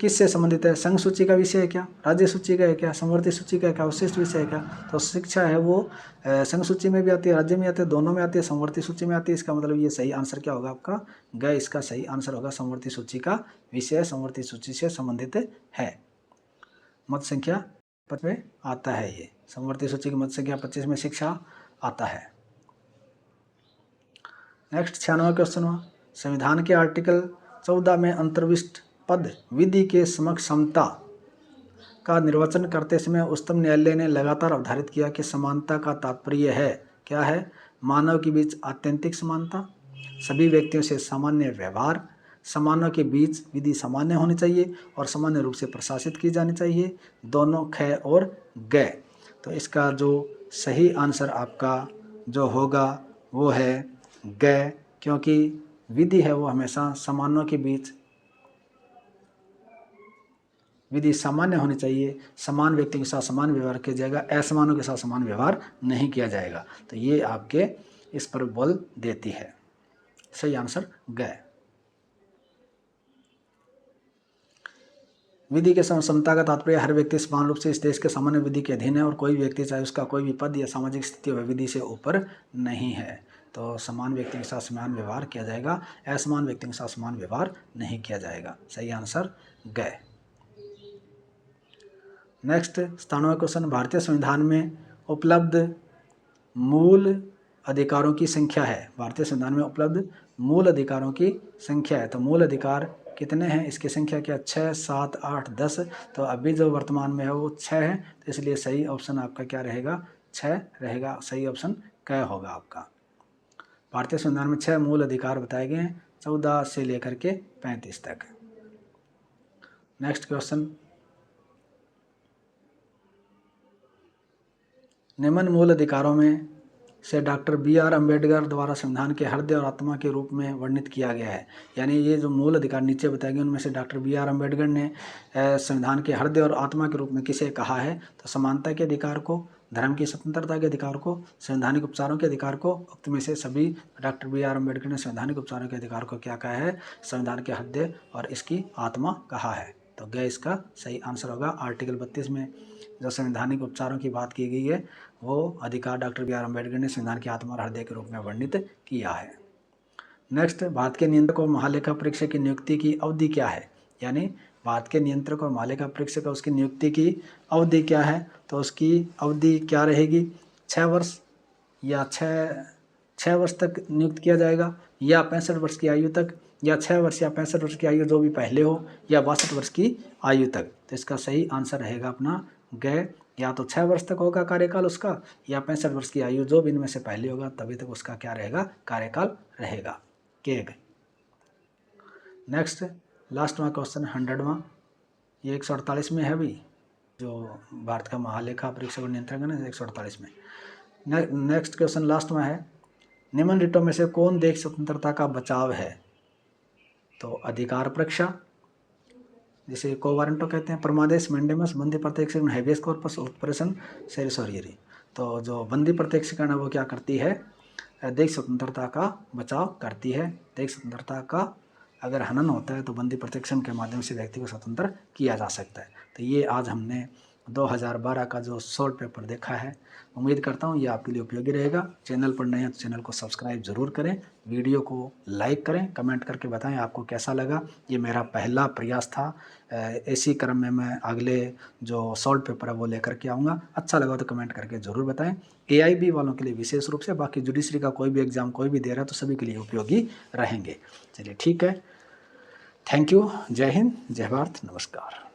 किससे संबंधित है? संघ सूची का विषय है क्या? राज्य सूची का है क्या? समवर्ती सूची का है क्या? विशिष्ट विषय है क्या? तो शिक्षा है वो संघ सूची में भी आती है, राज्य में आती है, दोनों में आती है, समवर्ती सूची में आती है। इसका मतलब ये सही आंसर क्या होगा आपका? ग इसका सही आंसर होगा। समवर्ती सूची का विषय समवर्ती सूची से संबंधित है। मत संख्या 25 में आता है, ये समवर्ती सूची की मत संख्या 25 में शिक्षा आता है। नेक्स्ट 96वां क्वेश्चन, संविधान के आर्टिकल 14 में अंतर्विष्ट पद विधि के समक्ष समता का निर्वचन करते समय उच्चतम न्यायालय ने लगातार अवधारित किया कि समानता का तात्पर्य है, क्या है? मानव के बीच आत्यंतिक समानता, सभी व्यक्तियों से सामान्य व्यवहार, समानों के बीच विधि सामान्य होनी चाहिए और सामान्य रूप से प्रशासित की जानी चाहिए, दोनों ख और ग। तो इसका जो सही आंसर आपका जो होगा वो है ग, क्योंकि विधि है वो हमेशा समानों के बीच विधि सामान्य होनी चाहिए, समान व्यक्तियों के साथ समान व्यवहार किया जाएगा, असमानों के साथ समान व्यवहार नहीं किया जाएगा। तो ये आपके इस पर बल देती है। सही आंसर ग। विधि के समता का तात्पर्य हर व्यक्ति समान रूप से इस देश के सामान्य विधि के अधीन है और कोई व्यक्ति चाहे उसका कोई भी पद या सामाजिक स्थिति वह विधि से ऊपर नहीं है। तो समान व्यक्ति के साथ समान व्यवहार किया जाएगा, असमान व्यक्ति के साथ समान व्यवहार नहीं किया जाएगा। सही आंसर ग। नेक्स्ट 97वां क्वेश्चन, भारतीय संविधान में उपलब्ध मूल अधिकारों की संख्या है। भारतीय संविधान में उपलब्ध मूल अधिकारों की संख्या है। तो मूल अधिकार कितने हैं? इसकी संख्या क्या? 6, 7, 8, 10। तो अभी जो वर्तमान में है वो 6 है, तो इसलिए सही ऑप्शन आपका क्या रहेगा? 6 रहेगा। सही ऑप्शन क्या होगा आपका? भारतीय संविधान में 6 मूल अधिकार बताए गए हैं, 14 से लेकर के 35 तक। नेक्स्ट क्वेश्चन, निम्न मूल अधिकारों में से डॉक्टर बी.आर. अम्बेडकर द्वारा संविधान के हृदय और आत्मा के रूप में वर्णित किया गया है। यानी ये जो मूल अधिकार नीचे बताए गए उनमें से डॉक्टर बी.आर. अम्बेडकर ने संविधान के हृदय और आत्मा के रूप में किसे कहा है? तो समानता के अधिकार को, धर्म की स्वतंत्रता के अधिकार को, संवैधानिक उपचारों के अधिकार को। उक्त में से सभी डॉक्टर बी.आर. अम्बेडकर ने संवैधानिक उपचारों के अधिकार को क्या कहा है? संविधान के हृदय और इसकी आत्मा कहा है। तो ग इसका सही आंसर होगा। आर्टिकल 32 में जो संवैधानिक उपचारों की बात की गई है वो अधिकार डॉक्टर बी.आर. अम्बेडकर ने संविधान की आत्मा और हृदय के रूप में वर्णित किया है। नेक्स्ट, भारत के नियंत्रक और महालेखा परीक्षक की नियुक्ति की अवधि क्या है? यानी भारत के नियंत्रक और महालेखा परीक्षक का उसकी नियुक्ति की अवधि क्या है? तो उसकी अवधि क्या रहेगी? 6 वर्ष या 6 वर्ष तक नियुक्त किया जाएगा, या 65 वर्ष की आयु तक, या 6 वर्ष या 65 वर्ष की आयु जो भी पहले हो, या 62 वर्ष की आयु तक। तो इसका सही आंसर रहेगा अपना ग। या तो 6 वर्ष तक होगा कार्यकाल उसका, या 65 वर्ष की आयु जो भी इनमें से पहले होगा तभी तक उसका क्या रहेगा? कार्यकाल रहेगा। केग। नेक्स्ट लास्टवां क्वेश्चन 100वां, ये 148 में है भी, जो भारत का महालेखा परीक्षक और नियंत्रक है ना, 148 में। नेक्स्ट क्वेश्चन लास्ट में है, निम्नलिखितों में से कौन देश स्वतंत्रता का बचाव है? तो अधिकार परीक्षा, जिसे कोवारंटो कहते हैं, परमादेश, मैंडेमस, बंदी प्रत्यक्षीकरण, हैबियस कॉर्पस, ऑपरेशन सेरिसोरियरी। तो जो बंदी प्रत्यक्षीकरण है वो क्या करती है? देश स्वतंत्रता का बचाव करती है। देश स्वतंत्रता का अगर हनन होता है तो बंदी प्रत्यक्षीकरण के माध्यम से व्यक्ति को स्वतंत्र किया जा सकता है। तो ये आज हमने 2012 का जो शॉर्ट पेपर देखा है, उम्मीद करता हूँ ये आपके लिए उपयोगी रहेगा। चैनल पर नए हैं तो चैनल को सब्सक्राइब जरूर करें, वीडियो को लाइक करें, कमेंट करके बताएं आपको कैसा लगा। ये मेरा पहला प्रयास था। इसी क्रम में मैं अगले जो शॉर्ट पेपर है वो लेकर के आऊँगा। अच्छा लगा तो कमेंट करके ज़रूर बताएं। AIB वालों के लिए विशेष रूप से, बाकी जुडिशरी का कोई भी एग्ज़ाम कोई भी दे रहा है तो सभी के लिए उपयोगी रहेंगे। चलिए ठीक है, थैंक यू। जय हिंद, जय भारत, नमस्कार।